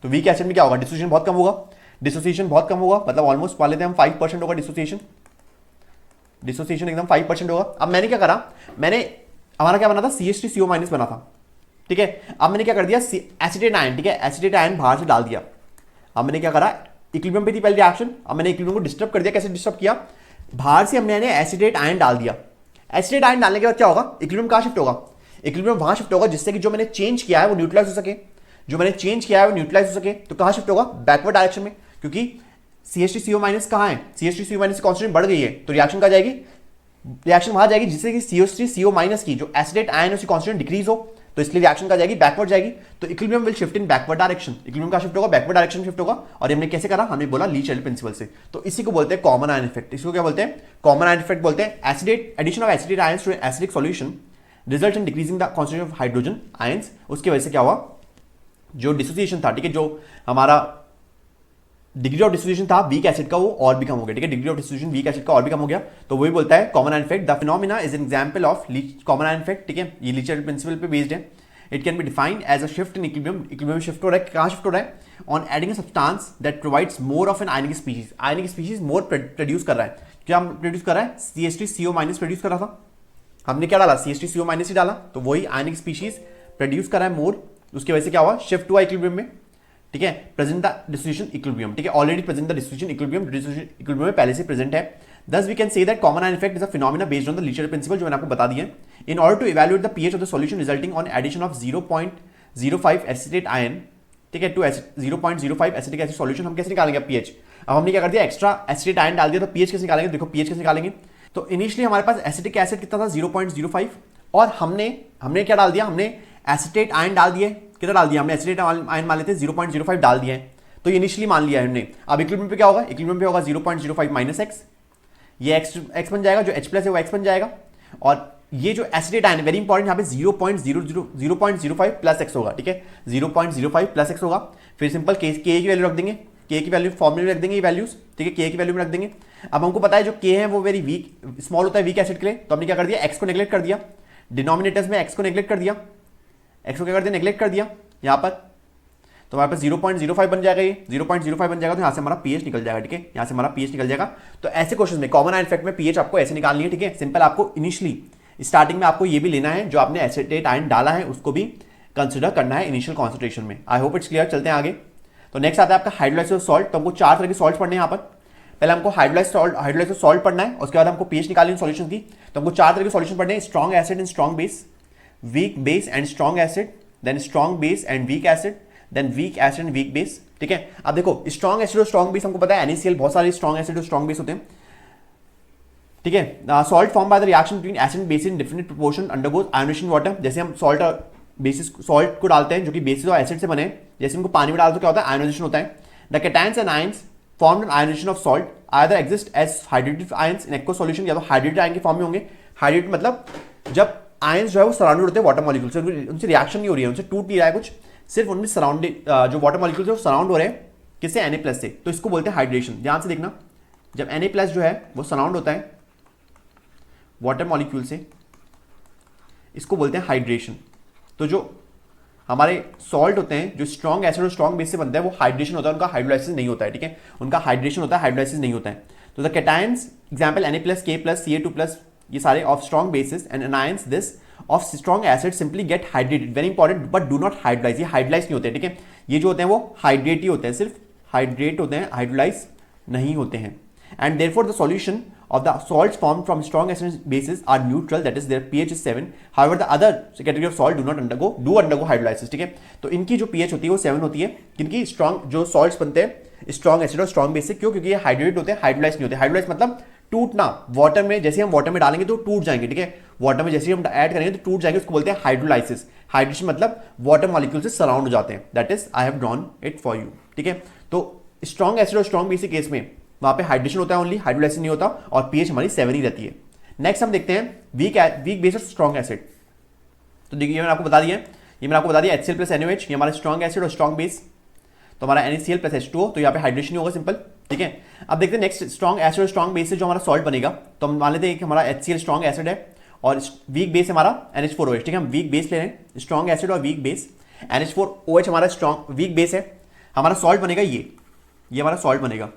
तो वीक एसिड में क्या होगा, डिसोसिएशन बहुत कम होगा। डिसोसिएशन बहुत कम होगा मतलब ऑलमोस्ट मान लेते हैं हम 5% होगा डिसोसिएशन, डिसोसिएशन एकदम 5% होगा। अब मैंने क्या करा, मैंने हमारा क्या बना था, CH3CO- बना था, ठीक है। अब मैंने क्या कर दिया, एसिटेट आयन, ठीक है, एसिटेट आयन बाहर से डाल दिया। अब मैंने क्या करा, इक्विलिब्रियम पे थी पहली रिएक्शन, अब मैंने इक्विलिब्रियम को डिस्टर्ब कर दिया। कैसे डिस्टर्ब किया, बाहर से हमने एसिटेट आयन डाल दिया। एसिटेट आयन डालने के बाद क्या होगा, इक्विलिब्रियम कहां शिफ्ट होगा, इक्विलिब्रियम वहां शिफ्ट होगा जिससे कि जो मैंने चेंज किया है वो न्यूट्रलाइज हो सके, जो मैंने चेंज किया है वो न्यूट्रलाइज हो सके। तो कहां शिफ्ट होगा, बैकवर्ड डायरेक्शन में, क्योंकि CH3CO- कहां है, CH3CO- की कॉन्सेंट्रेशन बढ़ गई है, तो रिएक्शन कहां जाएगी, रिएक्शन वहां जाएगी जिससे कि CH3CO- की जो एसिडेट आयन है उसकी कॉन्सेंट्रेशन डिक्रीज हो, तो इसलिए रिएक्शन का जाएगी बैकवर्ड जाएगी। तो equilibrium will shift in backward direction, equilibrium का शिफ्ट होगा बैकवर्ड डायरेक्शन शिफ्ट होगा। और हमने कैसे करा, हमने बोला ली चाइल्ड प्रिंसिपल से। तो इसी को बोलते हैं कॉमन आयन इफेक्ट। इसको क्या बोलते हैं, कॉमन आयन इफेक्ट बोलते हैं। Acetate addition of acetate ions to an acidic solution result in decreasing the concentration of hydrogen ions. उसकी वजह से क्या हुआ, जो डिसोसिएशन था, ठीक है, जो हमारा डिग्री ऑफ डिसोसिएशन था वीक एसिड का वो और भी कम हो गया, ठीक है। Degree of dissociation weak acid का और भी कम हो गया, तो वही बोलता है common ion effect. The phenomena is an example of common ion effect, ठीक है। ये ली चाइल्ड प्रिंसिपल पे बेस्ड है। It can be defined as a shift in equilibrium, equilibrium shift हो रहा है, कहां शिफ्ट हो रहा है, on adding a substance that provides more of an ionic species. Ionic species more produce कर रहा है, क्या प्रोड्यूस कर रहा है, CH3CO- प्रोड्यूस कर रहा था, हमने क्या डाला, CH3CO- ही डाला, तो वही आयनिक स्पीशीज प्रोड्यूस कर रहा है मोर। उसकी वजह से क्या हुआ, शिफ्ट हुआ इक्विलिब्रियम में, ठीक है। प्रेजेंट द डिसोसिएशन इक्विलिब्रियम, ठीक है, already present the dissociation equilibrium, dissociation equilibrium में पहले से प्रेजेंट है। Thus we can say that common ion effect is a phenomena based on the Lee Child principle, जो मैंने आपको बता दिया। In order to evaluate the pH of the solution resulting on addition of 0.05 acetate ion, ठीक है, to 0.05 acetic acid solution, हम कैसे निकालेंगे pH। अब हमने क्या कर दिया, एक्स्ट्रा एसिटेट आयन डाल दिया, तो pH कैसे निकालेंगे, देखो pH कैसे निकालेंगे। तो इनिशियली हमारे पास एसिटिक एसिड कितना था, 0.05, और हमने क्या डाल दिया, हमने एसिटेट आयन डाल दिए, कितना डाल दिया हमने, एसिटेट आयन मान लेते हैं 0.05 डाल दिया है, तो ये इनिशियली मान लिया है हमने। अब इक्विलिब्रियम पे क्या होगा, इक्विलिब्रियम पे होगा 0.05 माइनस एक्स, ये x बन जाएगा, जो H प्लस है वो x बन जाएगा, और ये जो एसिडेट आयन, वेरी इंपॉर्टेंट, यहाँ पे 0.05 प्लस एक्स होगा, ठीक है, 0.05 प्लस एक्स होगा। फिर सिंपल के की वैल्यू रख देंगे, के की वैल्यू फॉर्मूले में रख देंगे, ये वैल्यूज, ठीक है, के की वैल्यू में रख देंगे। अब हमको पता है जो के है वो वेरी वीक स्मॉल होता है वीक एसिड के लिए, तो हमने क्या कर दिया, एक्स को नेग्लेक्ट कर दिया, डिनोमिनेटर्स में एक्स को नेग्लेक्ट कर दिया, एक्स को क्या कर दिया, नेग्लेक्ट कर दिया यहाँ पर, तो हमारे पास 0.05 बन जाएगा, ये 0.05 बन जाएगा, तो यहाँ से हमारा pH निकल जाएगा, ठीक है, यहाँ से हमारा pH निकल जाएगा। तो ऐसे क्वेश्चन में कॉमन आयन इफेक्ट में pH आपको ऐसे निकालनी है, ठीक है। सिंपल, आपको इनिशियली स्टार्टिंग में आपको ये भी लेना है, जो आपने एसिटेट आयन डाला है उसको भी कंसिडर करना है इनिशियल कॉन्सेंट्रेशन में। आई होप इट्स क्लियर। चलते हैं आगे। तो नेक्स्ट आता है आपका हाइड्रोलाइसिस सॉल्ट। तो हमको 4 तरह के सॉल्ट पढ़ने हैं यहाँ पर। पहले हमको हाइड्रोलाइसिस सॉल्ट पढ़ना है, उसके बाद हमको pH निकालनी है सॉल्यूशन की। तो हमको 4 तरह के सॉल्यूशन पढ़ने हैं, strong acid and strong base, weak base and strong acid, then strong base and weak acid, then weak acid and weak base, ठीक है। अब देखो स्ट्रॉन्ग एसिड और स्ट्रॉन्ग बेस हमको पता है NaCl, बहुत सारे स्ट्रॉन्ग एसिड और स्ट्रॉन्ग बेस होते हैं, ठीक है। Salt form by the reaction between acid and base in different proportion undergoes ionation water. जैसे हम सॉल्ट और बेसिस सॉल्ट को डालते हैं जो कि बेसिस और एसिड से बने, जैसे इनको पानी में डालते तो क्या होता है, आयोनाइजेशन होता है। The cations and ions formed in ionation of salt either exist as hydrated ions in aqueous solution, या तो हाइड्रेटेड आयन के फॉर्म में होंगे। हाइड्रेटेड मतलब जब आयंस जो है वो सराउंडेड होते हैं वाटर मॉलिक्यूल से, उनसे रिएक्शन नहीं हो रही है, उनसे टूट नहीं रहा है कुछ, सिर्फ उनमें सराउंडेड जो वाटर मॉलिक्यूल है सराउंड हो रहे हैं किससे, Na+ से, तो इसको बोलते हैं हाइड्रेशन। ध्यान से देखना, जब Na+ जो है वो सराउंड होता है वाटर मॉलिक्यूल से, इसको बोलते हैं हाइड्रेशन। तो जो हमारे सॉल्ट होते हैं जो स्ट्रॉन्ग एसिड और स्ट्रॉन्ग बेस से बनता है वो हाइड्रेशन होता है, उनका हाइड्रोलाइसिस नहीं होता है, ठीक है, उनका हाइड्रेशन होता है, हाइड्रोलाइसिस नहीं होता है। तो the cations example Na+, K+, Ca2+, ये सारे of strong bases, and anions this of strong acid simply get hydrated, very important, but do not hydrolyse. ये हाइड्रोलाइज नहीं होते, ठीक है, ये जो होते हैं वो हाइड्रेट ही होते हैं, सिर्फ हाइड्रेट होते हैं, हाइड्रोलाइज नहीं होते हैं। And therefore the solution of the salts formed from strong acid bases are neutral, that is their pH is 7. However the other category of salt do undergo hydrolysis, ठीक है। तो इनकी जो pH होती है वो 7 होती है, किनकी, स्ट्रॉन्ग जो salts बनते हैं स्ट्रॉन्ग एसिड और स्ट्रॉन्ग बेस से। क्यों, क्योंकि ये हाइड्रेटेड होते हैं, हाइड्रोलाइज नहीं होते। हाइड्रोलाइज मतलब टूटना, वाटर में जैसे हम वाटर में डालेंगे तो टूट जाएंगे, ठीक है, वाटर में जैसे हम ऐड करेंगे तो टूट जाएंगे, उसको बोलते हैं हाइड्रोलाइसिस। हाइड्रेशन मतलब वाटर मॉलिक्यूल से सराउंड हो जाते हैं, that is I have drawn it for you, ठीक है। तो स्ट्रॉन्ग एसिड और स्ट्रॉन्ग बेस के केस में वहां पे हाइड्रेशन होता है ओनली, हाइड्रोलाइसिस नहीं होता, और पीएच हमारी 7 ही रहती है। नेक्स्ट हम देखते हैं वीक बेस और स्ट्रॉन्ग एसिड। तो देखिए मैंने आपको बता दिया, ये मैंने आपको बता दिया HCl प्लस NaOH, ये हमारा स्ट्रॉन्ग एसिड और स्ट्रॉन्ग बेस। तो हमारा NaCl प्लस H2O, तो यहाँ पे हाइड्रेशन नहीं होगा, सिंपल, ठीक है। अब देखते हैं नेक्स्ट स्ट्रॉन्ग एसिड और स्ट्रॉन्ग बेस से जो हमारा सॉल्ट बनेगा। तो हम मान लेते हैं कि हमारा HCl स्ट्रॉन्ग एसिड है और वीक बेस हमारा NH4OH, ठीक है। हम वीक बेस ले रहे हैं, स्ट्रॉन्ग एसिड और वीक बेस। NH4OH हमारा स्ट्रॉन्ग वीक बेस है, हमारा सॉल्ट बनेगा ये हमारा सॉल्ट बनेगा,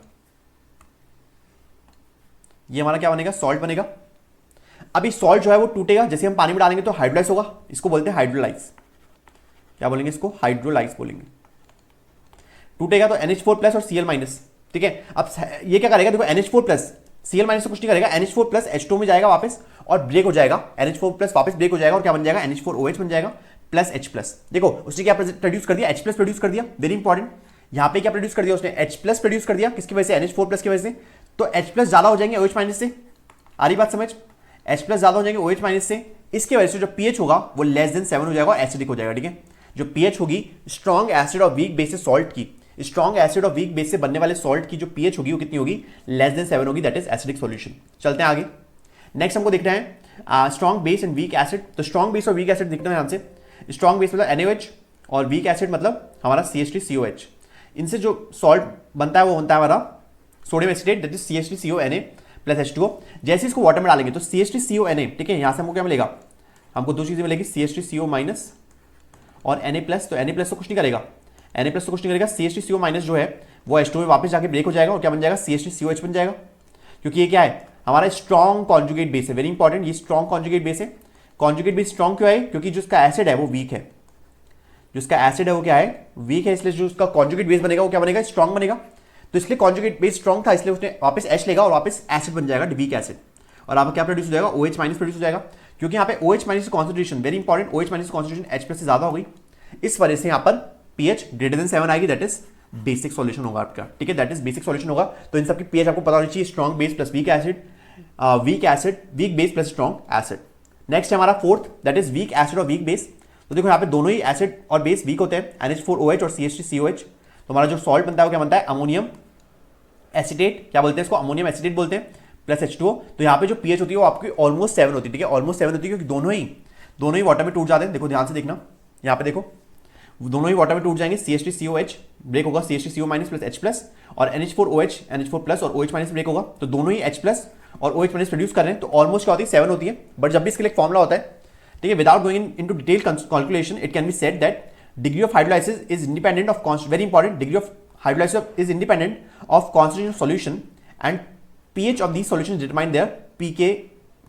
ये हमारा क्या बनेगा, सॉल्ट बनेगा। अभी सॉल्ट जो है वो टूटेगा, जैसे हम पानी में डालेंगे तो हाइड्रोलाइज होगा, इसको बोलते हैं हाइड्रोलाइज। क्या बोलेंगे इसको, हाइड्रोलाइज बोलेंगे। टूटेगा तो NH4 प्लस और Cl माइनस, ठीक है। अब ये क्या करेगा, देखो NH4 प्लस Cl माइनस से कुछ नहीं करेगा, NH4 प्लस H2 में जाएगा वापस और ब्रेक हो जाएगा, NH4 प्लस वापस ब्रेक हो जाएगा और क्या बन जाएगा, NH4OH बन जाएगा प्लस H प्लस। देखो उसने क्या प्रोड्यूस कर दिया, H प्लस प्रोड्यूस कर दिया, वेरी इंपॉर्टेंट। यहाँ पे क्या प्रोड्यूस कर दिया उसने, H प्लस प्रोड्यूस कर दिया, किसकी वजह से, NH4 प्लस की वजह से। तो H प्लस ज्यादा हो जाएंगे OH माइनस से, आ रही बात समझ, H प्लस ज्यादा हो जाएंगे OH माइनस से, इसकी वजह से जो पीएच होगा वो लेस देन 7 हो जाएगा, एसिडिक हो जाएगा, ठीक है। जो पीएच होगी स्ट्रॉन्ग एसिड और वीक बेस से सॉल्ट की, स्ट्रॉन्ग एसिड और वीक बेस से बनने वाले सॉल्ट की जो पीएच होगी वो कितनी होगी, लेस देन 7 होगी, दैट इज एसिडिक सॉल्यूशन। चलते हैं आगे। नेक्स्ट हमको देखना है strong base and weak acid. तो स्ट्रॉन्ग बेस और वीक एसिड देखना है ध्यान से। स्ट्रॉन्ग बेस मतलब NaOH और वीक एसिड मतलब हमारा CH3COH। इनसे जो सॉल्ट बनता है वो बनता है हमारा sodium acetate, that is CH3CONa plus H2O। जैसे इसको वाटर में डालेंगे तो CH3CONa, ठीक है, यहां से हमको क्या मिलेगा, हमको दो चीजें मिलेगी, CH3CO माइनस और Na प्लस। तो Na प्लस तो कुछ नहीं करेगा, Na प्लस तो कुछ नहीं करेगा, CH3CO माइनस जो है वो H2O में वापस जाके ब्रेक हो जाएगा और क्या बन जाएगा, CH3COH बन जाएगा। क्योंकि ये क्या है, हमारा स्ट्रॉन्ग कॉन्जुगेट बेस है, वेरी इंपॉर्टेंट, ये स्ट्रॉन्ग कॉन्जुगेट बेस है। कॉन्जुगेट बेस स्ट्रॉन्ग क्यों है, क्योंकि जो इसका एसिड है वो वीक है, जो इसका एसिड है वो क्या है, वीक है, इसलिए जो उसका कॉन्जुगेट बेस बनेगा वो क्या बनेगा, स्ट्रॉन्ग बनेगा। तो इसलिए कॉन्जुगेट बेस स्ट्रॉन्ग था, इसलिए उसने वापस H लेगा और वापस एसिड बन जाएगा, वीक एसिड। और आपका क्या प्रोड्यूस हो जाएगा, OH माइनस प्रोड्यूस हो जाएगा। क्योंकि यहाँ पे OH minus concentration, very important, OH minus concentration H plus से ज्यादा हो गई, इस वजह से यहाँ पर pH ग्रेटर देन 7 आएगी, दैट इज बेसिक सॉल्यूशन होगा आपका, ठीक है, दैट इज बेसिक सॉल्यूशन होगा। तो इन सबकी pH आपको पता होनी चाहिए, strong base plus weak acid, weak base plus strong acid. Next है हमारा fourth, that is weak acid और वीक बेस। तो देखो यहाँ पे दोनों ही एसिड और बेस वीक होते हैं, NH4OH और CH3COH। तो हमारा जो सॉल्ट बनता है वो क्या बनता है, अमोनियम एसिटेट, क्या बोलते हैं इसको, अमोनियम एसिटेट बोलते हैं, प्लस H2O। तो यहाँ पे जो pH होती है वो आपकी ऑलमोस्ट 7 होती है, ठीक है, ऑलमोस्ट 7 होती है, क्योंकि दोनों ही वाटर में टूट जाते हैं। देखो ध्यान से देखना, यहाँ पे देखो दोनों ही वाटर में टूट जाएंगे, CH3COH ब्रेक होगा, CH3CO minus plus H plus, और NH4 प्लस और OH माइनस ब्रेक होगा। तो दोनों ही H प्लस और OH माइनस प्रोड्यूस कर रहे हैं, तो ऑलमोस्ट क्या होती है, 7 होती है। बट जब भी इसके लिए एक फॉर्मुला होता है, ठीक है, without going into detail calculation, it can be said that degree of hydrolysis is independent of, very important, degree of hydrolysis is independent of concentration of solution and pH of these solutions determine their pK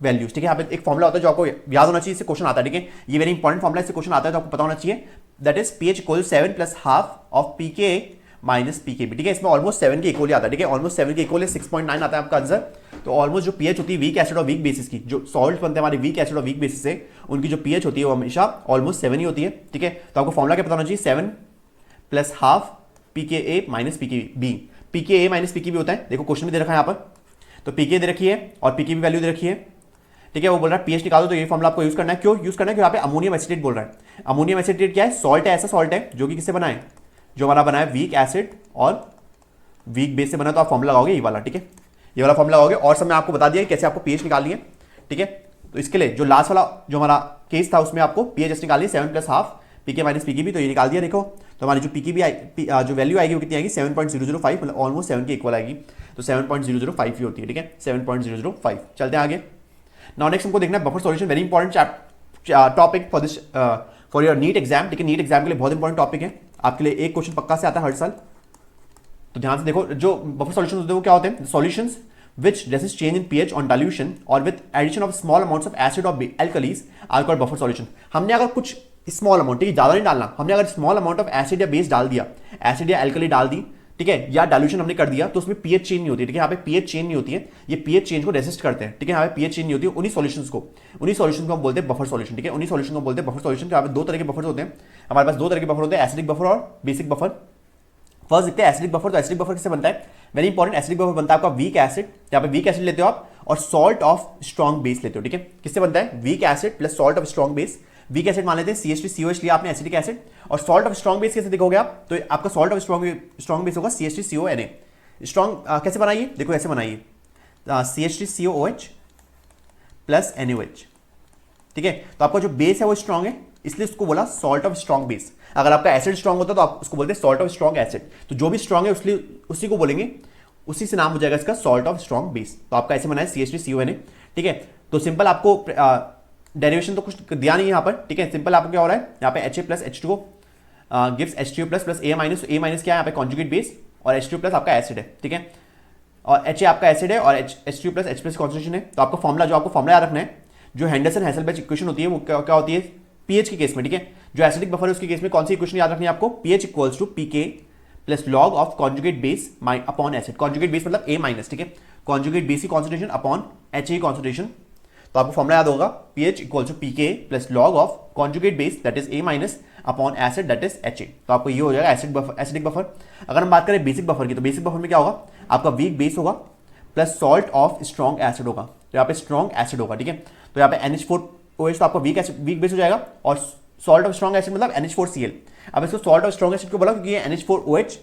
values, ठीक है। यहाँ पे एक फॉर्मुला होता है जो आपको याद होना चाहिए, इससे क्वेश्चन आता है, ठीक है, ये वेरी इंपॉर्टेंट फॉर्मुला, इससे क्वेश्चन आता है तो आपको पता होना चाहिए, that is pH equal 7 plus half of pKa minus pKb, ठीक है। इसमें ऑलमोस्ट 7 के इक्वल आता है, ठीक है, ऑलमोस्ट 7 के इक्वल 6.9 आता है आपका आंसर। तो ऑलमोस्ट जो pH होती है वीक एसिड और वीक बेसिस की, जो सॉल्ट बनते हैं हमारे वीक एसिड और वीक बेसिस से, उनकी जो pH होती है वो हमेशा ऑलमोस्ट 7 ही होती है, ठीक है। तो आपको फॉर्मुला क्या पता होना चाहिए, 7 plus half pKa minus pKb। pKa minus pKb होता है, देखो क्वेश्चन में दे रखा है यहाँ पर, तो pK दे रखी है और pKb वैल्यू दे रखी है, ठीक है। वो बोल रहा है pH निकालो, तो ये फॉर्मुला आपको यूज करना है। क्यों यूज करना है, क्योंकि यहाँ पे अमोनियम एसिटेट बोल रहा है। अमोनियम एसिटेट क्या है, सॉल्ट है, ऐसा सॉल्ट है जो कि किससे बना है, जो हमारा बना है वीक एसिड और वीक बेस से बना। तो आप फॉर्मुला लगाओगे ये वाला, ठीक है, ये वाला फॉर्मुला लगाओगे। और सब मैं आपको बता दिया कैसे आपको pH निकालनी है, ठीक है। तो इसके लिए जो लास्ट वाला जो हमारा केस था उसमें आपको pH निकालनी है 7 plus half pK minus pKb, तो ये निकाल दिया। देखो तो हमारी जो pKb जो वैल्यू आएगी वो कितनी आएगी, 7.005, मतलब ऑलमोस्ट 7 के इक्वल आएगी। तो 7.005 ही होती है, ठीक है, 7.005। चलते हैं आगे। नाउ नेक्स्ट हमको देखना है buffer solution, very important topic for this for your NEET exam, ठीक है। नीट एग्जाम के लिए बहुत इंपॉर्टेंट टॉपिक है, आपके लिए एक क्वेश्चन पक्का से आता है हर साल। तो ध्यान से देखो, जो बफर सॉल्यूशन होते हैं वो क्या होते हैं, solutions which resist change in pH on dilution or with addition of small amounts of acid or alkalis are called buffer solution। हमने अगर कुछ स्मॉल अमाउंट, ठीक है, ज्यादा नहीं डालना, हमने अगर स्मॉल अमाउंट ऑफ एसिड या बेस डाल दिया, एसिड या एल्कली डाल दी, ठीक है, या डाइल्यूशन हमने कर दिया, तो उसमें pH चेंज नहीं होती, ठीक है। यहाँ पे pH चेंज नहीं होती है, ये pH चेंज को रेसिस्ट करते हैं, ठीक है। यहाँ पे pH चेंज नहीं होती है, उन्हीं सॉल्यूशंस को हम बोलते हैं बफर सॉल्यूशन, ठीक है। उन्हीं सॉल्यूशन को बोलते हैं बफर सॉल्यूशन। यहाँ पे दो तरह के बफर होते हैं, हमारे पास दो तरह के बफर होते हैं, एसिडिक बफर और बेसिक बफर। फर्स्ट देखते हैं एसिडिक बफर। तो एसिडिक बफर किससे बनता है, वेरी इंपॉर्टेंट, एसिडिक बफर बनता है आपका वीक एसिड, यहाँ पे वीक एसिड लेते हो आप और सॉल्ट ऑफ स्ट्रॉन्ग बेस लेते हो, ठीक है। किससे बनता है, weak acid plus salt of strong base. Weak acid मान लेते हैं CH3COH लिया आपने, एसिडिक एसिड, और सॉल्ट ऑफ स्ट्रॉन्ग बेस कैसे देखोगे आप, तो आपका सॉल्ट ऑफ स्ट्रॉन्ग बेस होगा CH3CONa, स्ट्रॉन्ग कैसे बनाइए, देखो ऐसे बनाइए, CH3COOH प्लस NaOH, ठीक है। तो आपका जो बेस है वो स्ट्रॉन्ग है, इसलिए उसको बोला सॉल्ट ऑफ स्ट्रॉन्ग बेस। अगर आपका एसिड स्ट्रॉन्ग होता तो आप उसको बोलते हैं सॉल्ट ऑफ स्ट्रॉन्ग एसिड। तो जो भी स्ट्रॉन्ग है उसलिए उसी को बोलेंगे, उसी से नाम हो जाएगा इसका सॉल्ट ऑफ स्ट्रॉन्ग बेस। तो आपका ऐसे बना है CH3CONA, ठीक है। तो सिंपल आपको डेरिवेशन तो कुछ दिया नहीं है यहाँ पर, ठीक है। सिंपल आपको क्या हो रहा है यहाँ पे HA plus H2O gives H2O plus plus A minus, A minus क्या है यहाँ पे कॉन्जुगेट बेस, और H2 प्लस आपका एसिड है, ठीक है। और HA आपका एसिड है और H2 plus H plus concentration है। तो आपका फॉर्मुला, जो आपको फॉर्मुला याद रखना है, जो हेंडरसन हैसेलबैच इक्वेशन होती है वो क्या होती है पीएच के केस में, ठीक है। जो एसिडिक बफर है उसके केस में कौन सी इक्वेशन याद रखनी है आपको, pH equals to pK plus log of conjugate base upon acid. Conjugate base मतलब A माइनस, ठीक है। कॉन्जुगेट बेस की कॉन्सेंट्रेशन अपॉन HA कॉन्सेंट्रेशन। तो आपको फॉर्मुला याद होगा, pH equals to pK plus log of conjugate base that is A minus upon acid that is HA। तो आपको ये हो जाएगा एसिडिक बफर। अगर हम बात करें बेसिक बफर की, तो बेसिक बफर में क्या होगा, आपका वीक बेस होगा plus salt of strong acid होगा। तो यहाँ पे स्ट्रॉन्ग एसिड होगा, ठीक है। तो यहाँ पे NH4OH तो आपका वीक बेस हो जाएगा, और सॉल्ट ऑफ स्ट्रॉन्ग एसिड मतलब NH4Cl। अब इसको सॉल्ट ऑफ स्ट्रॉन्ग एसिड को बोला क्योंकि ये NH4OH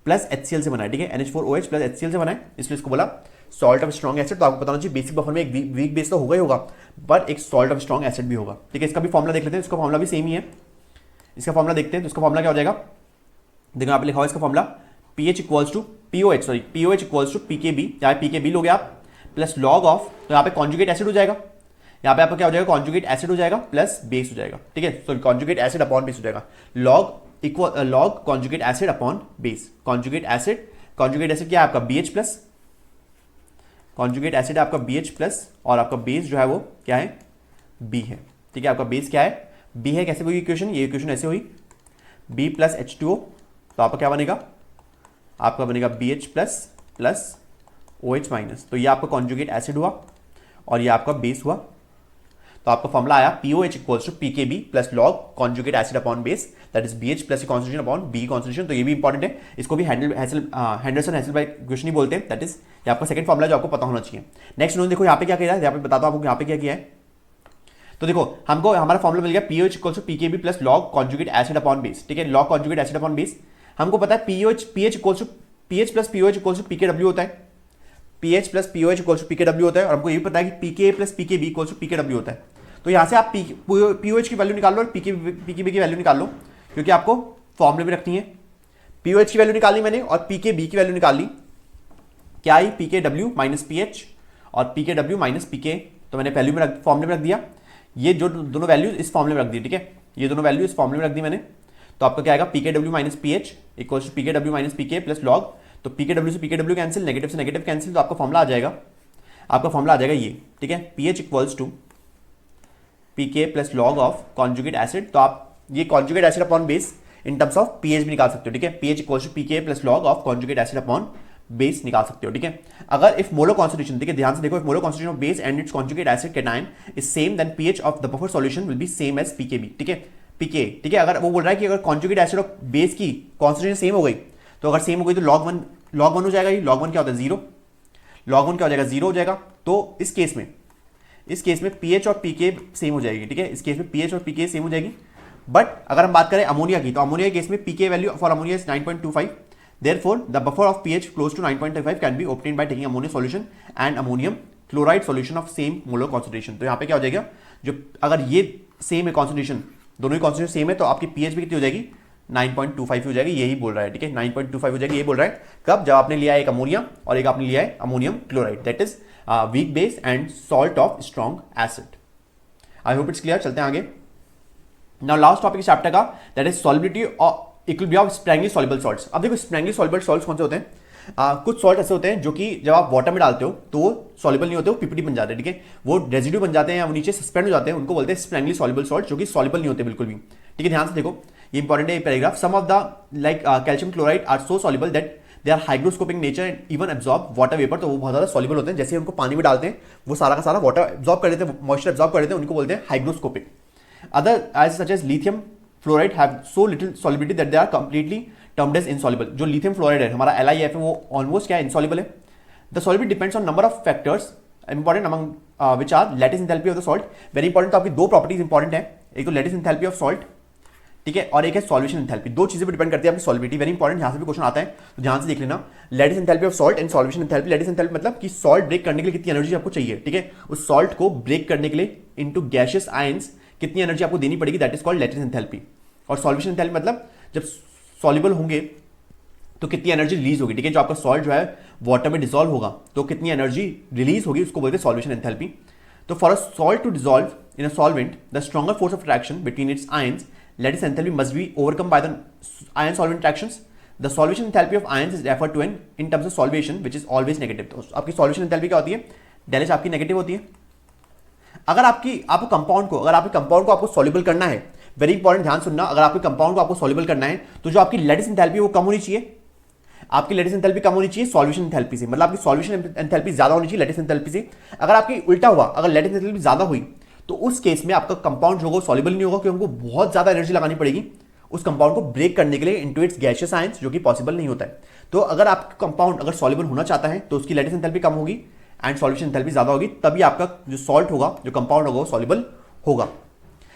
प्लस HCl से बना है, ठीक है। NH4OH प्लस HCl से बना है, इसलिए इसको बोला सॉल्ट ऑफ स्ट्रॉन्ग एसिड। तो आपको पता होना चाहिए बेसिक बफर में एक वीक बेस तो होगा ही होगा, बट एक सॉल्ट ऑफ स्ट्रॉन्ग एसिड भी होगा, ठीक है। इसका भी फॉर्मुला देख लेते हैं, इसका फॉर्मुला भी सेम ही है। इसका फॉर्मुला देखते हैं, तो इसका फॉर्मुला क्या हो जाएगा, देखो यहाँ पे लिखा हुआ है इसका formula, pH equals to pOH equals to pKb, यहाँ पीकेबी लोगे आप प्लस लॉग ऑफ, तो यहाँ पे कॉन्जुगेट एसिड हो जाएगा, यहाँ पे आपका क्या हो जाएगा, कॉन्जुगेट एसिड हो जाएगा प्लस बेस हो जाएगा, ठीक है। Sorry conjugate acid upon base हो जाएगा, log equal log conjugate acid upon base. Conjugate acid क्या है आपका BH प्लस, कॉन्जुगेट एसिड आपका BH प्लस, और आपका बेस जो है वो क्या है B है, ठीक है। आपका बेस क्या है B है। कैसे हुई इक्वेशन, ये इक्वेशन ऐसे हुई B प्लस H2O, तो आपका क्या बनेगा, आपका बनेगा BH plus plus OH minus. तो ये आपका कॉन्जुगेट एसिड हुआ और ये आपका बेस हुआ। तो आपका फॉर्मुला आया POH equals to PKB plus log conjugate acid upon base that is BH plus concentration upon B concentration. तो ये भी इंपॉर्टेंट है, इसको भी हेंडरसन हैसेलबैच इक्वेशन ही बोलते हैं। दैट इज ये आपका सेकंड फॉर्मुला जो आपको पता होना चाहिए। नेक्स्ट उन्होंने देखो यहाँ पे क्या किया है, यहाँ पे बताता हूँ आपको यहाँ पे क्या किया है। तो देखो हमको हमारा फॉर्मुला मिल गया POH equals to PKB plus log conjugate acid upon base, ठीक है। Log conjugate acid upon base हमको पता है PH equals to PH plus POH equals to PKW होता है, PH plus POH equals to PKW होता है, और हमको ये भी पता है कि PK plus PKB equals to PKW होता है। तो यहाँ से आप POH की वैल्यू निकाल लो और PKB की वैल्यू निकाल लो, क्योंकि आपको फॉर्मुले में रखनी है। POH की वैल्यू निकाली मैंने और PKB की वैल्यू निकाल ली, क्या आई PKW माइनस PH और PKW माइनस PK। तो मैंने वैल्यू में फॉर्मुले में रख दिया, ये जो दोनों वैल्यू इस फॉर्मुले में रख दी, ठीक है। ये दोनों वैल्यू इस फॉर्मुले में रख दी मैंने। तो आपका क्या आएगा PKW minus PH equals to PKW minus PK plus log, तो PKW से PKW कैंसिल, नेगेटिव से नेगेटिव कैंसिल, तो आपका फॉर्मुला आ जाएगा, आपका फॉर्मुला आ जाएगा ये, ठीक है। PH equals to PK plus log of conjugate acid. तो आप ये conjugate acid upon base in terms of pH भी निकाल सकते हो, ठीक है। PH equals to PK plus log of conjugate acid upon base निकाल सकते हो, ठीक है। अगर इफ मोलर कॉन्सेंट्रेशन, ठीक है ध्यान से देखो, if molar concentration of base and its conjugate acid cation is same then pH of the buffer solution will be same as PKB, ठीक है। PK, ठीक है। अगर वो बोल रहा है कि अगर कॉन्जुगेट एसिड और बेस की कॉन्सेंट्रेशन सेम हो गई, तो अगर सेम हो गई तो log 1 हो जाएगा। ये log 1 क्या होता है, 0। log 1 क्या हो जाएगा, 0 हो जाएगा। तो इस केस में पीएच और पीके सेम हो जाएगी, ठीक है। इस केस में पीएच और पीके सेम हो जाएगी। बट अगर हम बात करें अमोनिया की, तो अमोनिया के केस में pK value for ammonia is 9.25, therefore the buffer of pH close to 9.25 can be obtained by taking ammonia solution and ammonium chloride solution of same molar concentration। तो यहाँ पे क्या हो जाएगा, जो अगर ये सेम है कॉन्सेंट्रेशन, दोनों ही कॉन्सेंट्रेशन सेम है, तो आपकी पीएच भी कितनी हो जाएगी, 9.25 हो जाएगी। यही बोल रहा है, ठीक है। 9.25 हो जाएगी, ये बोल रहा है कब, जब आपने लिया है एक अमोनिया और एक आपने लिया है ammonium chloride, that is weak base and salt of strong acid. I hope it's clear. चलते हैं आगे। नाउ लास्ट टॉपिक इस चैप्टर का, दैट इज सॉल्युबिलिटी और equilibrium of sparingly soluble salts. अब देखो स्प्रैंगली सॉल्युबल सॉल्ट्स कौन से होते हैं, कुछ सॉल्ट ऐसे होते हैं जो कि जब आप वाटर में डालते हो तो वो सॉल्युबल नहीं होते, वो पीपीटी बन जाते हैं, ठीक है। वो रेजिड्यू बन जाते हैं या वो नीचे सस्पेंड हो जाते हैं, उनको बोलते हैं स्प्रैंगली सॉल्युबल सॉल्ट, जो कि सॉल्युबल नहीं होते बिल्कुल भी, ठीक है। ध्यान से देखो, ये इंपॉर्टेंट है ये paragraph. Some of the like calcium chloride are so soluble that they are hygroscopic nature and even absorb water vapour. तो वो बहुत ज्यादा सॉल्युबल होते हैं, जैसे उनको पानी में डालते हैं वो सारा का सारा वाटर एब्जॉर्ब कर लेते हैं, मॉइस्चर एब्जॉर्ब कर लेते हैं, उनको बोलते हैं hygroscopic. Other as such as lithium fluoride have so little solubility that they are completely termed as insoluble. जो लिथियम फ्लोराइड है हमारा LiF है, वो ऑलमोस्ट क्या है, इनसॉल्युबल है। The solubility depends on number of factors important among which are lattice enthalpy of the salt. Very important. तो आपकी दो प्रॉपर्टीज इंपॉर्टेंट है, एक तो लैटिस एंथैल्पी ऑफ सॉल्ट, ठीक है, और एक है सॉल्यूशन एंथैल्पी। दो चीजें पर डिपेंड करती है आपकी सॉल्बिलिटी, वेरी इंपॉर्टेंट, यहां से भी क्वेश्चन आता है तो ध्यान से देख लेना। Lattice enthalpy of salt and solution enthalpy. Lattice enthalpy मतलब कि सॉल्ट ब्रेक करने के लिए कितनी एनर्जी आपको चाहिए, ठीक है, उस सॉल्ट को ब्रेक करने के लिए इनटू गैसियस आयंस कितनी एनर्जी आपको देनी पड़ेगी, that is called lattice enthalpy. और सॉल्यूशन एंथैल्पी मतलब जब सॉल्युबल होंगे तो कितनी एनर्जी रिलीज होगी, ठीक है, जो आपका सॉल्ट जो है वाटर में डिसॉल्व होगा तो कितनी एनर्जी रिलीज होगी, उसको बोलते हैं सॉल्यूशन एंथैल्पी। तो for a salt to dissolve in a solvent the stronger force of attraction between its ions lattice enthalpy must be overcome by the ion solvent interactions. The solution enthalpy of ions is referred to in terms of solvation which is always negative. तो आपकी solution enthalpy क्या होती है, डेल आपकी नेगेटिव होती है। अगर आपको कंपाउंड को आपको सॉल्युबल करना है, वेरी इंपॉर्टेंट ध्यान सुनना, अगर आपके कंपाउंड को आपको सॉल्युबल करना है तो जो आपकी लैटिस एंथैल्पी वो कम होनी चाहिए, आपकी लैटिस एंथैल्पी कम होनी चाहिए सॉल्यूशन एंथैल्पी से, मतलब आपकी सॉल्यूशन एंथैल्पी ज्यादा होनी चाहिए लैटिस एंथैल्पी से। अगर आपकी उल्टा हुआ, अगर लैटिस एंथैल्पी ज्यादा हुई तो उस केस में आपका कंपाउंड जो होगा सॉल्युबल नहीं होगा, क्योंकि हमको बहुत ज्यादा एनर्जी लगानी पड़ेगी उस कंपाउंड को ब्रेक करने के लिए इनटू इट्स गैसियस आयंस, जो कि पॉसिबल नहीं होता है। तो अगर आपका कंपाउंड अगर सॉल्युबल होना चाहता है तो उसकी लैटिस एंथैल्पी कम होगी एंड सॉल्यूशन एंथैल्पी ज्यादा होगी, तभी आपका जो सॉल्ट होगा, जो कंपाउंड होगा वो सॉल्युबल होगा।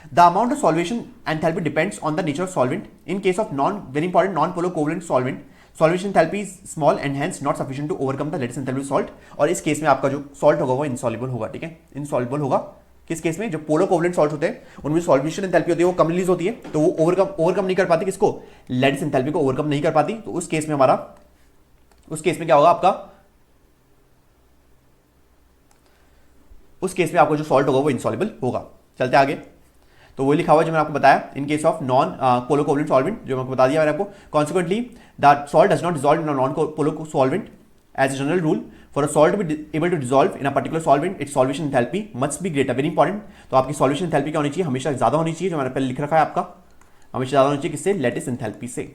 The amount of solution enthalpy depends on the nature of solvent. In case of very important non polar covalent solvent, solution enthalpy is small and hence not sufficient to overcome the lattice enthalpy salt. और इस केस में आपका जो सॉल्ट होगा वो इनसॉल्युबल होगा, ठीक है, इनसॉल्युबल होगा। किस केस में, जो पोलर कोवलेंट सॉल्ट होते हैं उनमें सॉल्यूशन एंथैल्पी होती है वो कम रिलीज होती है, तो वो ओवरकम नहीं कर पाती किसको, लैटिस एंथैल्पी को ओवरकम नहीं कर पाती। तो उस केस में क्या होगा आपका, उस केस में आपका जो सॉल्ट होगा वो इनसॉल्युबल होगा। चलते आगे, तो वो लिखा हुआ है जो मैंने आपको बताया, in case of non polar covalent solvent, जो मैं आपको बता दिया मैंने आपको। Consequently the salt does not dissolve in non polar solvent as a general rule. For a salt to be able to dissolve in a particular solvent, its solution enthalpy must be greater. Very important. तो आपकी solution enthalpy क्या होनी चाहिए, हमेशा ज्यादा होनी चाहिए, जो मैंने पहले लिख रखा है आपका, हमेशा ज्यादा होनी चाहिए किससे, लैटिस एंथैल्पी से।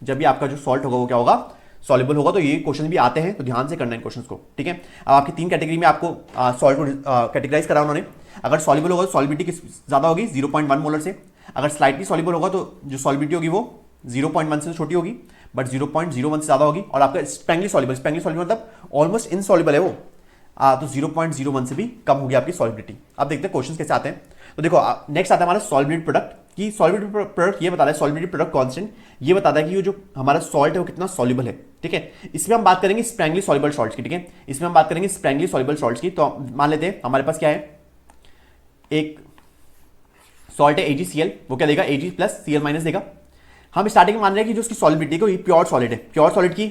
जब भी आपका जो सॉल्ट होगा वो क्या होगा, सॉल्युबल होगा। तो ये क्वेश्चन भी आते हैं तो ध्यान से करना इन क्वेश्चंस को, ठीक है। अब आपकी 3 कैटेगरी में आपको सॉल्ट को कैटेगराइज करा उन्होंने। अगर सॉल्युबल होगा तो सॉल्युबिलिटी किस ज्यादा होगी, 0.1 मोलर से। अगर स्लाइटली सॉल्युबल होगा तो जो सॉल्युबिलिटी होगी वो 0.1 से छोटी होगी, बट 0.01 से ज्यादा होगी। और आपका स्प्रैंगली सॉल्युबल मतलब ऑलमोस्ट इनसॉल्युबल है वो, तो 0.01 से भी कम होगी आपकी सॉल्युबिलिटी। अब देखते हैं क्वेश्चंस कैसे आते हैं। तो देखो नेक्स्ट आता है हमारा सॉल्युबिलिटी प्रोडक्ट, कि सॉल्युबिलिटी प्रोडक्ट ये बताता है, सॉल्युबिलिटी प्रोडक्ट कांस्टेंट ये बताता है कि ये जो हमारा सॉल्ट है वो कितना सॉल्युबल है, ठीक है। इसमें हम बात करेंगे स्प्रैंगली सॉल्युबल सॉल्ट्स की, ठीक है, इसमें हम बात करेंगे स्प्रैंगली सॉल्युबल सॉल्ट्स की। तो मान लेते हैं हमारे पास क्या है, एक सॉल्ट है AgCl, वो क्या देगा, Ag प्लस Cl माइनस देगा। हम स्टार्टिंग में मान रहे हैं कि जो उसकी सॉल्युबिलिटी को ये प्योर सॉलिड है, प्योर सॉलिड की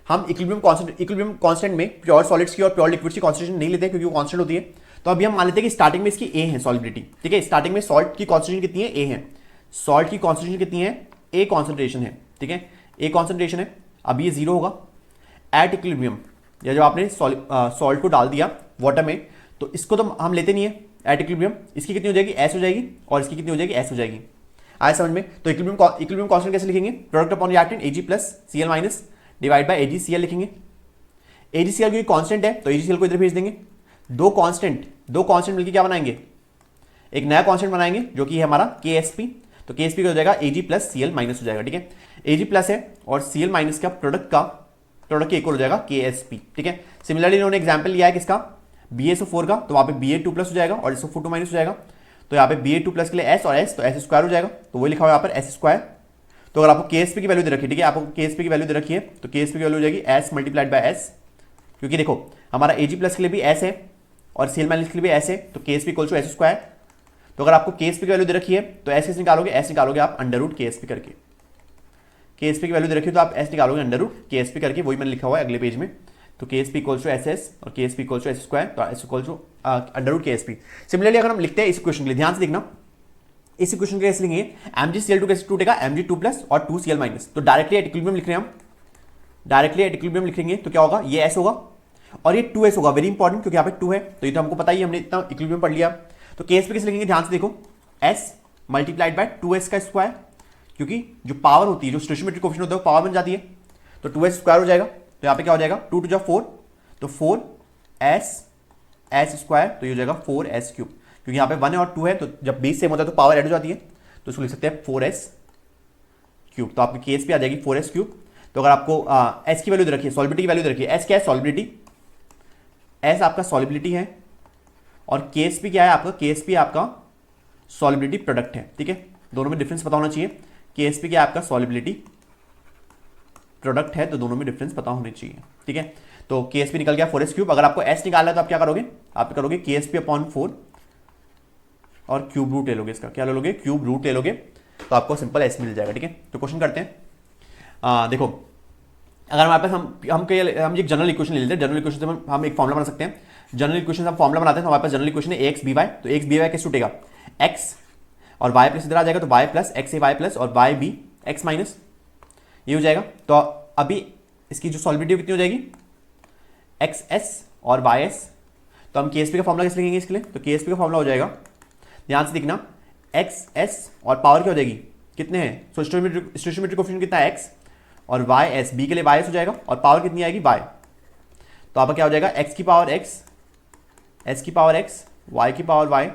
हम इक्विलिब्रियम कांस्टेंट में प्योर सॉलिड्स की और प्योर लिक्विड्स की कॉन्सेंट्रेशन नहीं लेते क्योंकि वो कांस्टेंट होती है। तो अभी हम मान लेते हैं कि स्टार्टिंग में इसकी A है सॉल्युबिलिटी, ठीक है, स्टार्टिंग में सॉल्ट की कॉन्सेंट्रेशन कितनी है, A है, सॉल्ट की कॉन्सेंट्रेशन कितनी है, A कॉन्सेंट्रेशन है, ठीक है, A कॉन्सेंट्रेशन है। अब ये 0 होगा एट इक्विलिब्रियम, या जब आपने सॉल्ट को डाल दिया वाटर में, तो इसको तो हम लेते नहीं है एट इक्विलिब्रियम, इसकी कितनी हो जाएगी, S हो जाएगी, और इसकी कितनी हो जाएगी, S हो जाएगी। आए समझ में। तो इक्विलिब्रियम कांस्टेंट कैसे लिखेंगे, product upon reactant Ag plus Cl minus divide by AgCl लिखेंगे। AgCl क्योंकि कांस्टेंट है तो AgCl को इधर भेज देंगे। दो कांस्टेंट मिलकर क्या बनाएंगे, एक नया कांस्टेंट बनाएंगे जो कि है हमारा KSP। तो KSP का हो जाएगा Ag प्लस Cl माइनस हो जाएगा, ठीक है, Ag प्लस है और Cl माइनस का प्रोडक्ट के इक्वल हो जाएगा KSP, ठीक है। सिमिलरली इन्होंने एग्जाम्पल लिया है किसका, BaSO4 का, तो वहां पे Ba2 प्लस हो जाएगा और SO4 माइनस हो जाएगा। तो यहाँ पे Ba2 प्लस के लिए S और S, तो S स्क्वायर हो जाएगा, तो वही लिखा हुआ है यहाँ पर S स्क्वायर। तो अगर आपको KSP की वैल्यू दे रखी है, ठीक है, आपको KSP की वैल्यू दे रखी है, तो KSP की वैल्यू हो जाएगी S मल्टीप्लाइड बाय S, क्योंकि देखो हमारा Ag प्लस के लिए भी S है और Cl माइनस के लिए भी S है, तो KSP equal to S square. तो अगर आपको KSP की वैल्यू दे रखी है तो S निकालोगे आप अंडर रूट KSP करके, KSP की वैल्यू दे रखी है तो आप S निकालोगे अंडर रूट KSP करके, वही मैंने लिखा हुआ है अगले पेज में। तो KSP इक्वल टू SS और KSP equal to S square, तो S equal to under root KSP। Similarly अगर हम लिखते हैं इस इक्वेशन के लिए, ध्यान से देखना, इस इक्वेशन के कैसे लिखेंगे, MgCl2 कैसे टूटेगा, Mg2 प्लस और 2Cl माइनस। तो डायरेक्टली एट इक्विलिब्रियम लिख रहे हैं हम, डायरेक्टली एट इक्विलिब्रियम लिखेंगे तो क्या होगा, ये S होगा और ये 2S होगा, वेरी इंपॉर्टेंट क्योंकि यहाँ पे 2 है, तो ये तो हमको पता ही, हमने इतना इक्विलिब्रियम पढ़ लिया। तो KSP कैसे लिखेंगे, ध्यान से देखो, S मल्टीप्लाइड बाय 2S का स्क्वायर, क्योंकि जो पावर होती है, जो स्टोइचियोमेट्रिक कोएफिशिएंट होता है वो पावर बन जाती है, तो 2S स्क्वायर हो जाएगा। तो यहाँ पे क्या हो जाएगा, 2 2 4, तो 4S स्क्वायर, तो ये हो जाएगा 4S क्यूब, क्योंकि यहाँ पे 1 और 2 है, तो जब बेस सेम होता है तो पावर ऐड हो जाती है, तो इसको लिख सकते हैं 4S क्यूब। तो आपकी केस पे आ जाएगी 4S क्यूब। तो अगर आपको S की वैल्यू दे रखिए, सॉल्युबिलिटी की वैल्यू दे रखिए, S क्या है, सॉल्युबिलिटी, S आपका सॉल्युबिलिटी है और KSP क्या है आपका, KSP आपका सॉल्युबिलिटी प्रोडक्ट है, ठीक है, दोनों में डिफरेंस पता होना चाहिए। KSP क्या आपका सॉलिबिलिटी प्रोडक्ट है, तो दोनों में डिफरेंस पता होनी चाहिए, ठीक है। तो KSP निकल गया 4s क्यूब। अगर आपको S निकालना है तो आप क्या करोगे, आप करोगे KSP अपॉन 4 और क्यूब रूट ले लोगे, इसका क्या ले लोगे, क्यूब रूट ले लोगे, तो आपको सिंपल S मिल जाएगा, ठीक है। तो क्वेश्चन करते हैं। देखो अगर हमारे पास हम एक जनरल इक्वेशन ले लेते हैं, जनरल इक्वेशन से हम एक फॉर्मुला बना सकते हैं। जनरल इक्वेशन से हम फॉर्मुला बनाते हैं, तो हमारे पास जनरल इक्वेशन है ax by, तो ax by कैसे छूटेगा, x और y प्लस इधर आ जाएगा, तो y प्लस एक्स ए वाई प्लस और y b x माइनस, ये हो जाएगा। तो अभी इसकी जो सॉल्विटी कितनी हो जाएगी, xs और ys। तो हम KSP का फॉर्मुला कैसे लिखेंगे इसके लिए, तो KSP का फॉर्मुला हो जाएगा, ध्यान से देखना, xs और पावर क्या हो जाएगी, कितने हैं, सो स्टोइचियोमेट्रिक कोएफिशिएंट कितना है, x और ys, b के लिए ys हो जाएगा, और पावर कितनी आएगी, y। तो आपका क्या हो जाएगा, x की पावर x, s की पावर x, y की पावर y,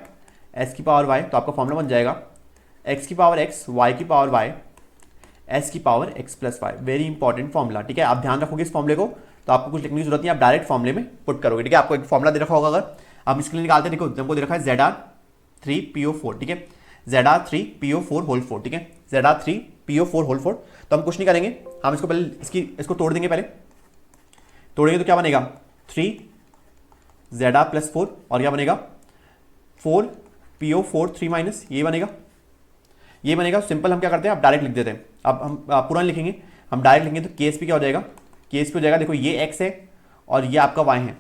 s की पावर y। तो आपका फॉर्मुला बन जाएगा x की पावर x, y की पावर y, s की power x plus y। Very important formula, ठीक है। आप ध्यान रखोगे इस फॉर्मुले को, तो आपको कुछ लिखने की जरूरत नहीं, आप डायरेक्ट फॉर्मुले में पुट करोगे, ठीक है। आपको एक फॉर्मुला दे रखा होगा, अगर आप इसके लिए निकालते हैं, देखो हमको दे रखा है Zr3PO4, ठीक है, Zr3PO4 होल 4, ठीक है, Zr3PO4 होल 4। तो हम कुछ नहीं करेंगे, हम इसको पहले इसको तोड़ देंगे, पहले तोड़ेंगे तो क्या बनेगा, 3Zr प्लस 4 और क्या बनेगा 4PO4 3 माइनस, ये बनेगा सिंपल। हम क्या करते हैं, आप डायरेक्ट लिख देते हैं, अब हम पूरा नहीं लिखेंगे, हम डायरेक्ट लिखेंगे। तो KSP क्या हो जाएगा, KSP हो जाएगा, देखो ये x है और ये आपका y है,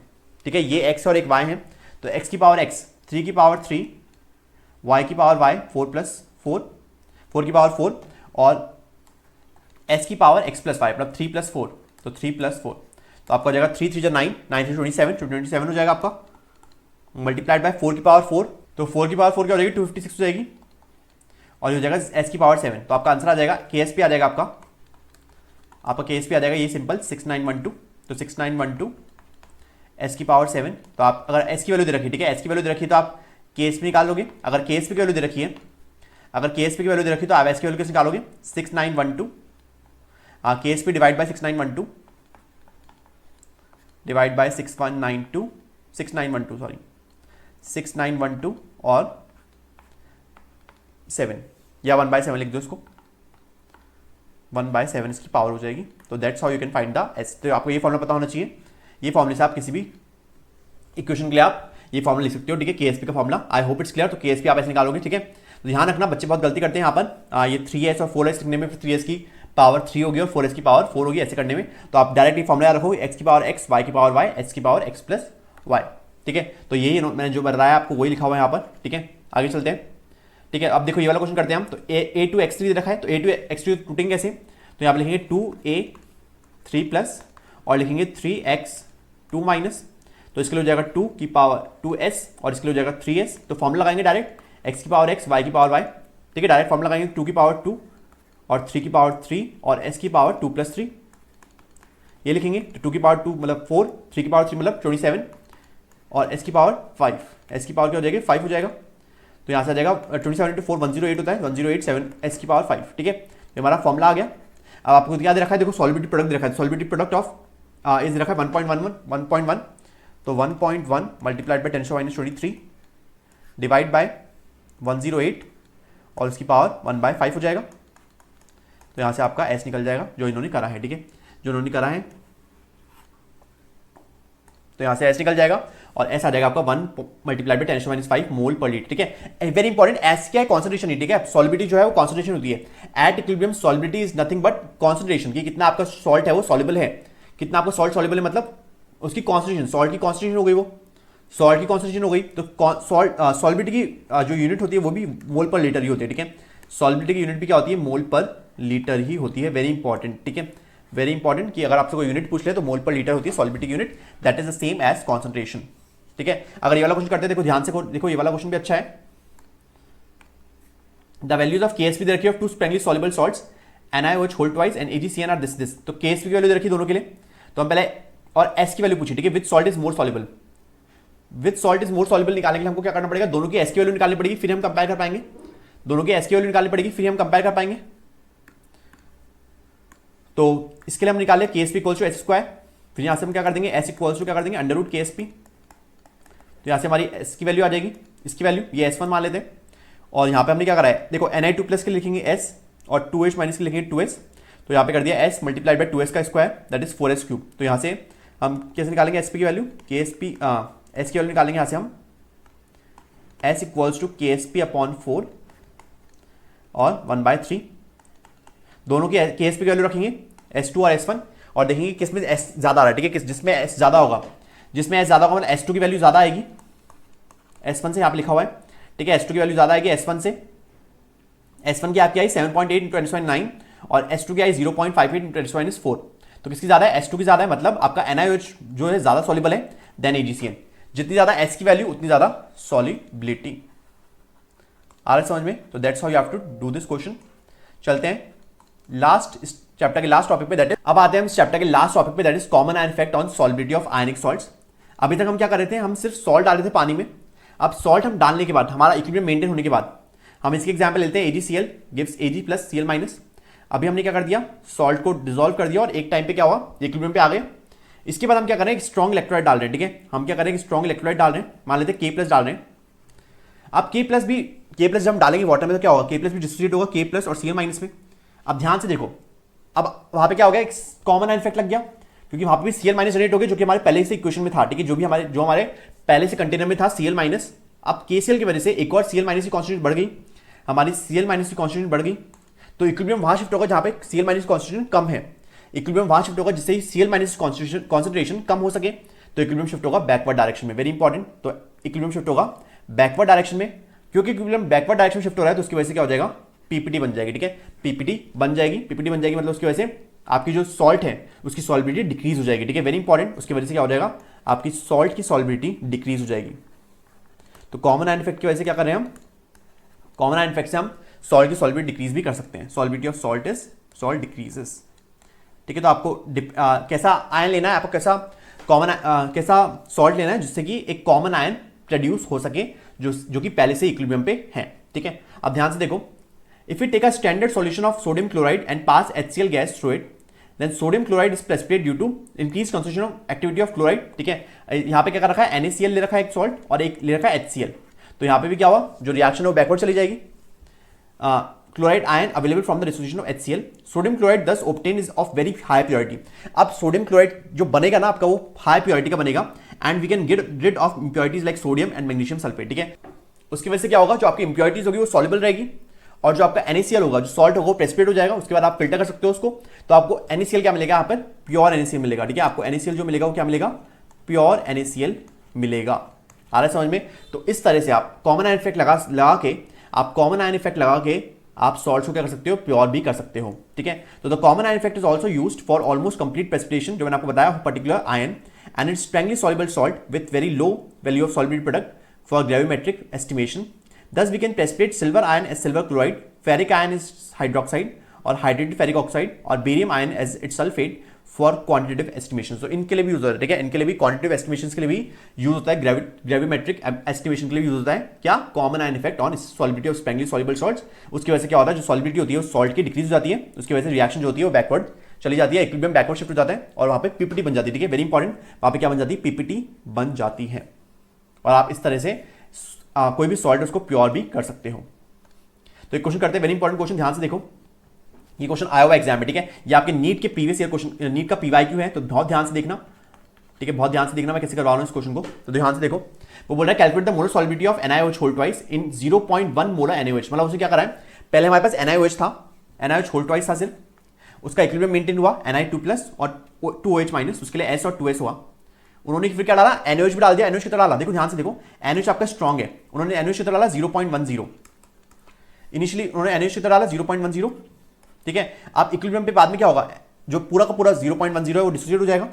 ठीक है, ये x और एक y है, तो x की पावर x 3 की पावर 3, y की पावर y 4 प्लस 4 की पावर 4 और s की पावर x प्लस y मतलब 3 प्लस 4, तो 3 प्लस 4, तो आपका हो जाएगा 3 3 जा 9, 9 3 27 हो जाएगा आपका, मल्टीप्लाइड बाय 4 की पावर 4, तो 4 की पावर 4 क्या हो जाएगी, 256 हो जाएगी, और ये हो जाएगा s की पावर 7। तो आपका आंसर आ जाएगा, KSP आ जाएगा आपका KSP आ जाएगा ये सिंपल 6912, तो 6912 s की पावर 7। तो आप अगर s की वैल्यू दे रखी, ठीक है, s की वैल्यू दे रखी तो आप KSP निकालोगे, अगर KSP की वैल्यू दे रखी है, तो आप s की वैल्यू कैसे निकालोगे, 6912 KSP divide by 6912 divide by 6912 और 7 या 1/7 लिख दो इसको, 1/7 इसकी पावर हो जाएगी। तो that's how you can find the s। तो आपको ये फॉर्मूला पता होना चाहिए, ये फॉर्मूले से आप किसी भी इक्वेशन के लिए आप ये फॉर्मूला लिख सकते हो, ठीक है, KSP का formula. I hope it's clear. तो KSP आप ऐसे निकालोगे, ठीक है। तो ध्यान रखना, बच्चे बहुत गलती करते हैं यहाँ पर, ये 3s और 4s लिखने में, फिर 3s की पावर 3 होगी और 4s की पावर 4 होगी, ऐसे करने में। तो आप डायरेक्ट ये फॉर्मूला रखोगे, x की पावर x, y की पावर y, s की पावर x प्लस y, ठीक है। तो यही मैंने जो बताया आपको वही लिखा हुआ है यहाँ पर, ठीक है। आगे चलते हैं, ठीक है। अब देखो ये वाला क्वेश्चन करते हैं हम। तो a2x3 रखा है, तो a2x3 टूटेंगे कैसे, तो यहाँ पर लिखेंगे 2a3 प्लस और लिखेंगे 3x2 माइनस, तो इसके लिए हो जाएगा 2 की पावर 2s और इसके लिए हो जाएगा 3s। तो फॉर्मूला लगाएंगे डायरेक्ट, x की पावर x, y की पावर y, ठीक है, डायरेक्ट फॉर्मूला लगाएंगे 2 की पावर 2 और 3 की पावर 3 और s की पावर 2 प्लस 3, ये लिखेंगे। तो 2 की पावर 2 मतलब 4, 3 की पावर 3 मतलब 27 और s की पावर 5, s की पावर क्या हो जाएगी 5 हो जाएगा। तो यहाँ से आ जाएगा 27 into 4 108 होता है, 1087 s की पावर 5, ठीक है। तो हमारा फॉर्मूला आ गया। अब आपको क्या दे रखा है, देखो सॉल्विटी प्रोडक्ट दे रखा है, सॉल्विटी प्रोडक्ट ऑफ इज रखा है 1.1, तो 1.1 मल्टीप्लाइड बाई 10⁻⁻23 डिवाइड बाय 108 और इसकी पावर 1/5 हो जाएगा। तो यहाँ से आपका s निकल जाएगा जो इन्होंने करा है, ठीक है, जो इन्होंने करा है। तो यहाँ से s निकल जाएगा और s आ जाएगा आपका 1 मल्टीप्लाइड बाई 10⁻⁵ मोल पर लीटर, ठीक है। वेरी इंपॉर्टेंट, s क्या है, कॉन्सेंट्रेशन ही, ठीक है। सॉल्बिलिटी जो है वो कॉन्सेंट्रेशन होती है। At equilibrium solubility is nothing but concentration, कि कितना आपका सॉल्ट है वो सॉल्युबल है, कितना आपका सॉल्ट सॉल्युबल है, मतलब उसकी कॉन्सेंट्रेशन, सॉल्ट की कॉन्सेंट्रेशन हो गई, वो सॉल्ट की कॉन्सेंट्रेशन हो गई। तो सॉल्बिलिटी की जो यूनिट होती है वो भी मोल पर लीटर ही होती है, ठीक है। सॉल्बिलिटी की यूनिट भी क्या होती है, मोल पर लीटर ही होती है। वेरी इंपॉर्टेंट, ठीक है, वेरी इंपॉर्टेंट, कि अगर आपसे कोई यूनिट पूछ ले तो मोल पर लीटर होती है सॉल्बिलिटी की unit, that is the same as concentration, ठीक है। अगर ये वाला क्वेश्चन करते हैं, देखो ध्यान से देखो, ये वाला क्वेश्चन भी अच्छा है। द वैल्यूज ऑफ KSP दे रखी है of two strongly soluble salts NaOH whole twice and AgCN are this. तो KSP की वैल्यू दे रखी है दोनों के लिए, तो हम पहले और S की वैल्यू पूछी, ठीक है, which salt is more soluble, which salt is more soluble निकालने के लिए हमको क्या करना पड़ेगा, दोनों की S की वैल्यू निकालनी पड़ेगी, फिर हम कंपेयर कर पाएंगे, दोनों की S की वैल्यू निकालनी पड़ेगी, फिर हम कंपेयर कर पाएंगे। तो इसके लिए हम निकाले KSP इक्वल्स टू h², फिर यहाँ से हम क्या कर देंगे, s इक्वल्स टू क्या कर देंगे अंडर रूट KSP। तो यहाँ से हमारी s की वैल्यू आ जाएगी, इसकी वैल्यू ये S1 मान लेते हैं, और यहाँ पे हमने क्या करा है, देखो Na2 प्लस के लिखेंगे S, और 2H माइनस के लिखेंगे 2S, तो यहाँ पे कर दिया S मल्टीप्लाइड बाई 2S का square that is 4S cube. तो यहाँ से हम कैसे निकालेंगे SP की वैल्यू, KSP S की वैल्यू निकालेंगे यहाँ से हम S equals to KSP upon 4 और 1/3, दोनों की KSP की वैल्यू रखेंगे S2 और S1 और देखेंगे किसमें S ज़्यादा आ रहा है, ठीक है, जिसमें S ज़्यादा होगा, जिसमें S ज़्यादा होगा मतलब S2 की वैल्यू ज़्यादा आएगी S1 से, यहाँ पे लिखा हुआ है, ठीक है, S2 की वैल्यू ज़्यादा आएगी S1 से। S1 की आपकी आई 7.8 × 10⁻⁹ और S2 की आई 0.58 × 10⁻⁴। तो किसकी ज़्यादा है, S2 की ज़्यादा है, मतलब आपका NaOH जो है ज़्यादा सॉल्युबल है देन AgCl। जितनी ज़्यादा S की वैल्यू उतनी ज़्यादा सॉल्युबिलिटी। आ रहा है समझ में? तो that's how you have to do this question. चलते हैं लास्ट चैप्टर के लास्ट टॉपिक पे, दैट इज, अब आते हैं हम इस चैप्टर के लास्ट टॉपिक पे, that is common ion effect on solubility of ionic salts. अभी तक हम क्या कर रहे थे, हम सिर्फ सॉल्ट डाल रहे थे पानी में। अब सॉल्ट हम डालने के बाद, हमारा इक्विलिब्रियम मेंटेन होने के बाद, हम इसकी एग्जांपल लेते हैं AgCl गिव्स Ag + Cl-। अभी हमने क्या कर दिया, सॉल्ट को डिसॉल्व कर दिया और एक टाइम पे क्या हुआ, इक्विलिब्रियम पे आ गए। इसके बाद हम क्या कर रहे हैं, स्ट्रॉन्ग इलेक्ट्रोलाइट डाल रहे हैं, ठीक है, हम क्या कर रहे हैं, स्ट्रॉन्ग इलेक्ट्रोलाइट डाल रहे हैं, मान लेते हैं K+ डाल रहे हैं। अब K+ जब हम डालेंगे वाटर में तो क्या होगा, K+ भी डिसोसिएट होगा K+ और Cl- में। अब ध्यान से देखो, अब वहां पे क्या हो गया, एक कॉमन आयन इफेक्ट लग गया, क्योंकि वहां पे भी Cl- जनरेट हो गया जो कि हमारे पहले से इक्वेशन में था, ठीक है, जो हमारे पहले से कंटेनर में था Cl-। अब KCl की वजह से एक और Cl- की कॉन्स्टिट्यूशन बढ़ गई, हमारी Cl- की कॉन्स्टिट्यूशन बढ़ गई, तो इक्विलिब्रियम वहां शिफ्ट होगा जहां पे Cl- की कॉन्स्टिट्यूशन कम है। इक्विलिब्रियम वहां शिफ्ट होगा जिससे ही Cl- कॉन्सेंट्रेशन कम हो सके, तो इक्विलिब्रियम शिफ्ट होगा बैकवर्ड डायरेक्शन में। वेरी इंपॉर्टेंट, तो इक्विलिब्रियम शिफ्ट होगा बैकवर्ड डायरेक्शन में। क्योंकि इक्विलिब्रियम बैकवर्ड डायरेक्शन में शिफ्ट हो रहा है तो उसकी वजह से क्या हो जाएगा, PPT बन जाएगी, ठीक है, PPT बन जाएगी। PPT बन जाएगी मतलब उसकी वजह से आपकी जो सॉल्ट है उसकी सॉल्युबिलिटी डिक्रीज हो जाएगी, ठीक है, वेरी इंपॉर्टेंट। उसकी वजह से क्या हो जाएगा, आपकी सॉल्ट की सॉल्युबिलिटी डिक्रीज हो जाएगी। तो कॉमन आयन इफेक्ट की वजह से क्या कर रहे हैं हम, कॉमन आयन इफेक्ट से हम सॉल्ट की सॉल्युबिलिटी डिक्रीज भी कर सकते हैं। Solubility of salt is salt decreases, ठीक है। तो आपको कैसा आयन लेना है, आपको कैसा कैसा सॉल्ट लेना है जिससे कि एक कॉमन आयन प्रोड्यूस हो सके जो कि पहले से इक्विलिब्रियम पे है, ठीक है। अब ध्यान से देखो, if you take a standard solution of sodium chloride and pass HCl gas through it, then sodium chloride is precipitate due to increase concentration of activity of chloride, ठीक है। यहाँ पे क्या कर रखा है, NaCl ले रखा है एक सॉल्ट और एक ले रखा है HCl, तो यहाँ पे भी क्या हुआ, जो रिएक्शन है वो बैकवर्ड चली जाएगी। Chloride ion available from the dissociation of HCl, sodium chloride thus obtain is of very high purity. अब सोडियम क्लोराइड जो बनेगा ना आपका, वो हाई प्योरिटी का बनेगा, and we can get rid of impurities like sodium and magnesium sulphate, ठीक है। उसकी वजह से क्या होगा, जो आपकी इंप्योरिटीज होगी वो सॉल्युबल रहेगी, और जो आपका NaCl होगा, जो सॉल्ट होगा, वो प्रेसिपिटेट हो जाएगा। उसके बाद आप फिल्टर कर सकते हो उसको, तो आपको NaCl क्या मिलेगा, यहाँ पर प्योर NaCl मिलेगा, ठीक है। आपको NaCl जो मिलेगा वो क्या मिलेगा, प्योर NaCl मिलेगा। आ रहा है समझ में? तो इस तरह से आप कॉमन आयन इफेक्ट लगा के आप सॉल्ट्स को क्या कर सकते हो, प्योर भी कर सकते हो, ठीक है। तो the common ion effect is also used for almost complete precipitation, जो मैंने आपको बताया particular ion, and it's strongly soluble salt with very low value of solubility product for gravimetric estimation. Thus we can precipitate silver ion as silver chloride, ferric ion as hydroxide और hydrated ferric oxide, और barium ion as its sulfate for quantitative estimation। So इनके लिए भी यूज होता है, ठीक है, इनके लिए भी quantitative estimations के लिए भी यूज होता है, ग्रेविमेट्रिक एस्टिमेशन के लिए भी यूज होता है। क्या, common ion effect on solubility of strongly soluble salts. उसकी वजह से क्या होता है, जो सॉल्युबिलिटी होती है वो सॉल्ट की डिक्रीज हो जाती है, उसकी वजह से रिएक्शन जो होती है वो बैकवर्ड चली जाती है, इक्विलिब्रियम बैकवर्ड शिफ्ट हो जाता है, और वहाँ पे PPT बन जाती है, ठीक है, वेरी इंपॉर्टेंट। वहाँ पे क्या बन जाती है, PPT बन जाती है, और आप इस तरह से कोई भी सॉल्ट उसको प्योर भी कर सकते हो। तो एक क्वेश्चन करते हैं, वेरी इंपॉर्टेंट क्वेश्चन, ध्यान से देखो, ये क्वेश्चन आया हुआ एग्जाम में, ठीक है, ये आपके नीट के प्रीवियस ईयर क्वेश्चन, नीट का PYQ है, तो बहुत ध्यान से देखना, ठीक है, बहुत ध्यान से देखना मैं कैसे करवा रहा हूं इस क्वेश्चन को। तो ध्यान से देखो, वो बोल रहा है calculate the molar solubility of NaOH whole twice in 0.1 molar NaOH। मतलब उसे क्या करा है, पहले हमारे पास NaOH था, NaOH होल ट्वाइस था सिर्फ, उसका इक्विलिब्रियम मेंटेन हुआ Na2+ और 2OH-, उसके लिए S और 2S हुआ। उन्होंने फिर क्या डाला, NaOH भी डाल दिया, NaOH कितना डाला, देखो ध्यान से देखो, NaOH आपका स्ट्रॉन्ग है, उन्होंने NaOH कितना डाला 0.10, इनिशियली उन्होंने NaOH कितना डाला 0.10, ठीक है। अब इक्विलिब्रियम पे बाद में क्या होगा, जो पूरा का पूरा 0.10 है वो डिसोसिएट हो जाएगा,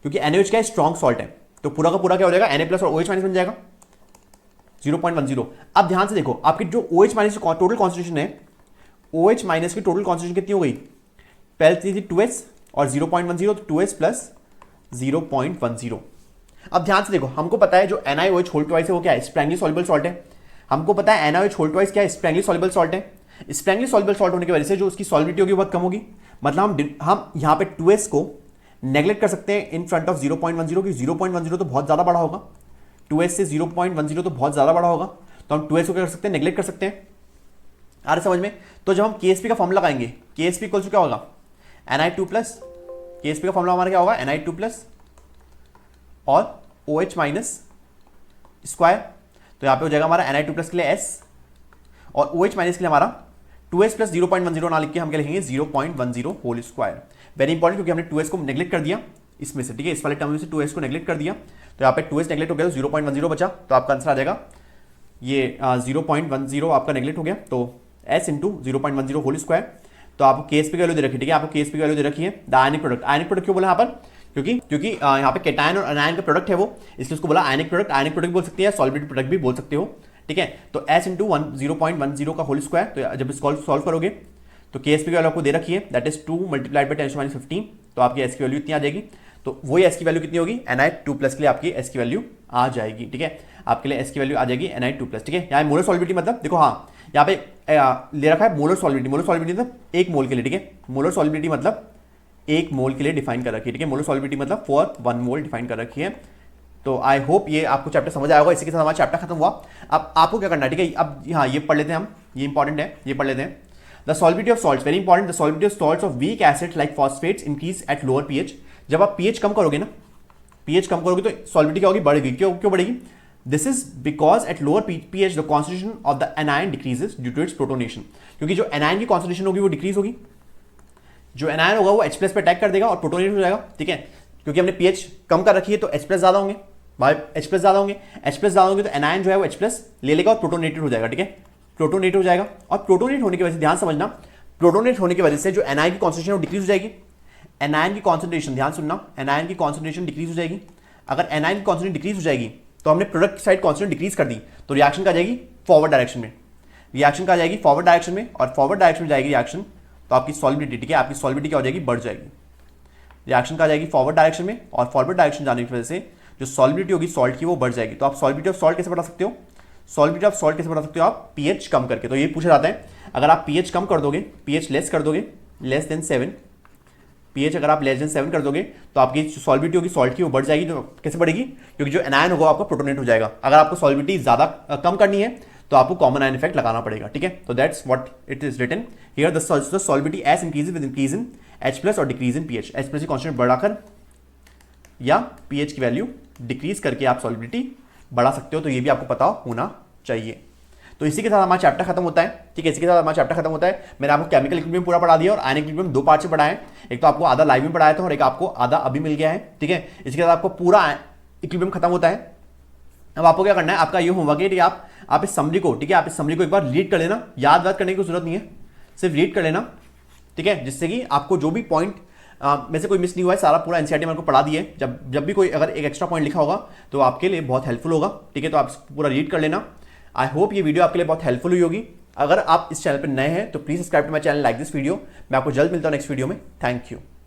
क्योंकि NaOH क्या है, स्ट्रॉन्ग सॉल्ट है, तो पूरा का पूरा क्या हो जाएगा, Na+ और OH- बन जाएगा 0.10। अब ध्यान से देखो, आपकी जो OH- की टोटल कॉन्सेंट्रेशन है, OH- की टोटल कॉन्सेंट्रेशन कितनी हो गई, पहले थी 2S और 0.10, तो 2S + 0.10। अब ध्यान से देखो, हमको पता है जो NaOH होल ट्वाइस है वो क्या है, स्ट्रांगली सॉल्युबल सॉल्ट है। हमको पता है NaOH होल ट्वाइस क्या है, स्ट्रांगली सॉल्युबल सॉल्ट है। स्ट्रांगली सॉल्युबल सॉल्ट होने की वजह से जो उसकी सॉल्युबिलिटी होगी बहुत कम होगी, मतलब हम यहाँ पे 2S को नेग्लेक्ट कर सकते हैं इन फ्रंट ऑफ 0.10, की 0.10 तो बहुत ज्यादा बड़ा होगा, 2S से 0.10 तो बहुत ज्यादा बड़ा होगा, तो हम 2S को क्या कर सकते हैं, नेग्लेक्ट कर सकते हैं। आ रहा समझ में? तो जब हम KSP का फॉर्मूला लगाएंगे, KSP इक्वल टू क्या होगा, Na2 प्लस, KSP का फॉर्मूला हमारा क्या होगा, Na2 प्लस और OH माइनस स्क्वायर। तो यहाँ पे हो जाएगा हमारा Na2 प्लस के लिए S और OH माइनस के लिए हमारा 2S प्लस 0.10 ना लिख के हम क्या लिखेंगे 0.10 होल स्क्वायर। वेरी इंपॉर्टेंट, क्योंकि हमने 2S को नेग्लेक्ट कर दिया इसमें से, ठीक है, इस वाले टर्म में से 2S को नेग्लेक्ट कर दिया, तो यहाँ पे 2S नेग्लेक्ट हो गया तो 0.10 बचा, तो आपका आंसर आ जाएगा ये 0.10 आपका नेग्लेक्ट हो गया, तो S इंटू 0.10 होल स्क्वायर। तो आपको KSP की वैल्यू दे रखी है, ठीक है, आपको KSP की वैल्यू दे रखी है। The ionic product, ionic product क्यों बोला यहाँ पर, क्योंकि यहाँ पे केटायन और अनायन का प्रोडक्ट है वो, इसलिए उसको बोला आयनिक प्रोडक्ट। आयनिक प्रोडक्ट बोल सकते हैं, सॉल्वेंट प्रोडक्ट भी बोल सकते हो, ठीक है। तो S इंटू 0.10 का होल स्क्वायर, तो जब सॉल्व करोगे तो KSP की वैल्यू आपको दे रखी है, दैट इज 2 मल्टीप्लाइड बाई 10⁻15, तो आपकी S की वैल्यू इतनी आ जाएगी। तो वही S की वैल्यू कितनी होगी, Na2 प्लस के लिए आपकी S की वैल्यू आ जाएगी, ठीक है, आपके लिए S की वैल्यू आ जाएगी Na2 प्लस, ठीक है। यहाँ मोलर सॉल्विटी मतलब देखो, हाँ यहाँ पे ले रखा है मोलर सॉल्विटी, मोलर सॉल्विटी मतलब एक मोल के लिए, ठीक है, मोलर सॉल्विटी मतलब एक मोल के लिए डिफाइन कर रखी है, ठीक है, मोलर सॉल्विटी मतलब फॉर 1 मोल डिफाइन कर रखी है। तो आई होप ये आपको चैप्टर समझ आया होगा। इसी के साथ हमारा चैप्टर खत्म हुआ। अब आपको क्या करना है, ठीक है, अब हाँ ये पढ़ लेते हैं हम, ये इंपॉर्टेंट है, ये पढ़ लेते हैं। The सॉल्विटी of salts, very important, the सॉल्विटी of salts of weak acids like phosphates increase at lower pH. जब आप पीएच कम करोगे ना, पीएच कम करोगे तो सॉल्विटी क्या होगी, बढ़ेगी। क्यों बढ़ेगी, this is because at lower pH the concentration of the anion decreases due to its protonation, क्योंकि जो एनायन की कॉन्सेंट्रेशन होगी वो डिक्रीज होगी, जो एनायन होगा वो H प्लस पे अटैक कर देगा और प्रोटोनेट हो जाएगा, ठीक है, क्योंकि हमने पीएच कम कर रखी है तो H प्लस ज्यादा होंगे, H प्लस ज्यादा होंगे, H प्लस ज्यादा होंगे तो एनायन जो है वो H प्लस ले लेगा और प्रोटोनेटेड हो जाएगा, ठीक है, प्रोटोनेट हो जाएगा। और प्रोटोनेट होने की वजह से ध्यान समझना, प्रोटोनेट होने की वजह से जो एनायन की कॉन्सेंट्रेशन वो डिक्रीज हो जाएगी, एनायन की कॉन्सेंट्रेशन, ध्यान सुनना, एनायन की कॉन्सेंट्रेशन डिक्रीज हो जाएगी। अगर एनायन की कॉन्सेंट्रेशन डिक्रीज हो जाएगी तो हमने प्रोडक्ट की साइड कॉन्सेंट्रेशन डिक्रीज कर दी, तो रिएक्शन का जाएगी फॉरवर्ड डायरेक्शन में, रिएक्शन का जाएगी फॉरवर्ड डायरेक्शन में, और फॉरवर्ड डायरेक्शन में जाएगी रिएक्शन, तो आपकी सॉल्विटी, ठीक है, आपकी सॉल्विटी क्या हो जाएगी, बढ़ जाएगी। रिएक्शन का जाएगी फॉरवर्ड डायरेक्शन में, और फॉरवर्ड डायरेक्शन जाने की वजह से जो सॉल्विटी होगी सॉल्ट की वो बढ़ जाएगी। तो आप सॉल्विटी ऑफ सॉल्ट कैसे बढ़ा सकते हो, सॉल्विटी ऑफ सॉल्ट कैसे बढ़ा सकते हो आप, पीएच कम करके। तो ये पूछा जाता है, अगर आप पीएच कम कर दोगे, पीएच लेस कर दोगे, लेस देन 7, पीएच अगर आप लेस देन 7 कर दोगे तो आपकी जो सॉल्विटी होगी सॉल्ट की वो बढ़ जाएगी। तो कैसे बढ़ेगी, क्योंकि जो एनायन होगा आपका प्रोटोनेट हो जाएगा। अगर आपको सॉल्विटी ज्यादा कम करनी है तो आपको कॉमन आयन इफेक्ट लगाना पड़ेगा, ठीक है। तो that's what it is written here, the solubility S increases with increase in H plus और decrease in pH. H plus की कॉन्स्टेंट बढ़ाकर या पीएच की वैल्यू डिक्रीज करके आप सॉल्विटी बढ़ा सकते हो, तो ये भी आपको पता होना चाहिए। तो इसी के साथ हमारा चैप्टर खत्म होता है, ठीक है, इसी के साथ हमारा चैप्टर खत्म होता है। मैंने आपको केमिकल इक्विलिब्रियम पूरा पढ़ा दिया और आयनिक इक्विलिब्रियम 2 पार्ट से पढ़ा है, एक तो आपको आधा लाइव में पढ़ाया था और एक आपको आधा अभी मिल गया है, ठीक है। इसके साथ आपको पूरा इक्विलिब्रियम खत्म होता है। अब आपको क्या करना है, आपका ये होमवर्क है कि आप इस समरी को, ठीक है, आप इस समरी को एक बार रीड कर लेना, याद करने की जरूरत नहीं है, सिर्फ रीड कर लेना, ठीक है, जिससे कि आपको जो भी पॉइंट में से कोई मिस नहीं हुआ है, सारा पूरा एनसीईआरटी मैंने को पढ़ा दिए। जब भी कोई अगर एक एक्स्ट्रा पॉइंट लिखा होगा तो आपके लिए बहुत हेल्पफुल होगा, ठीक है। तो आप पूरा रीड कर लेना। आई होप ये वीडियो आपके लिए बहुत हेल्पफुल हुई होगी। अगर आप इस चैनल पर नए हैं तो please subscribe to my channel, like this video. मैं आपको जल्द मिलता हूं नेक्स्ट वीडियो में। Thank you.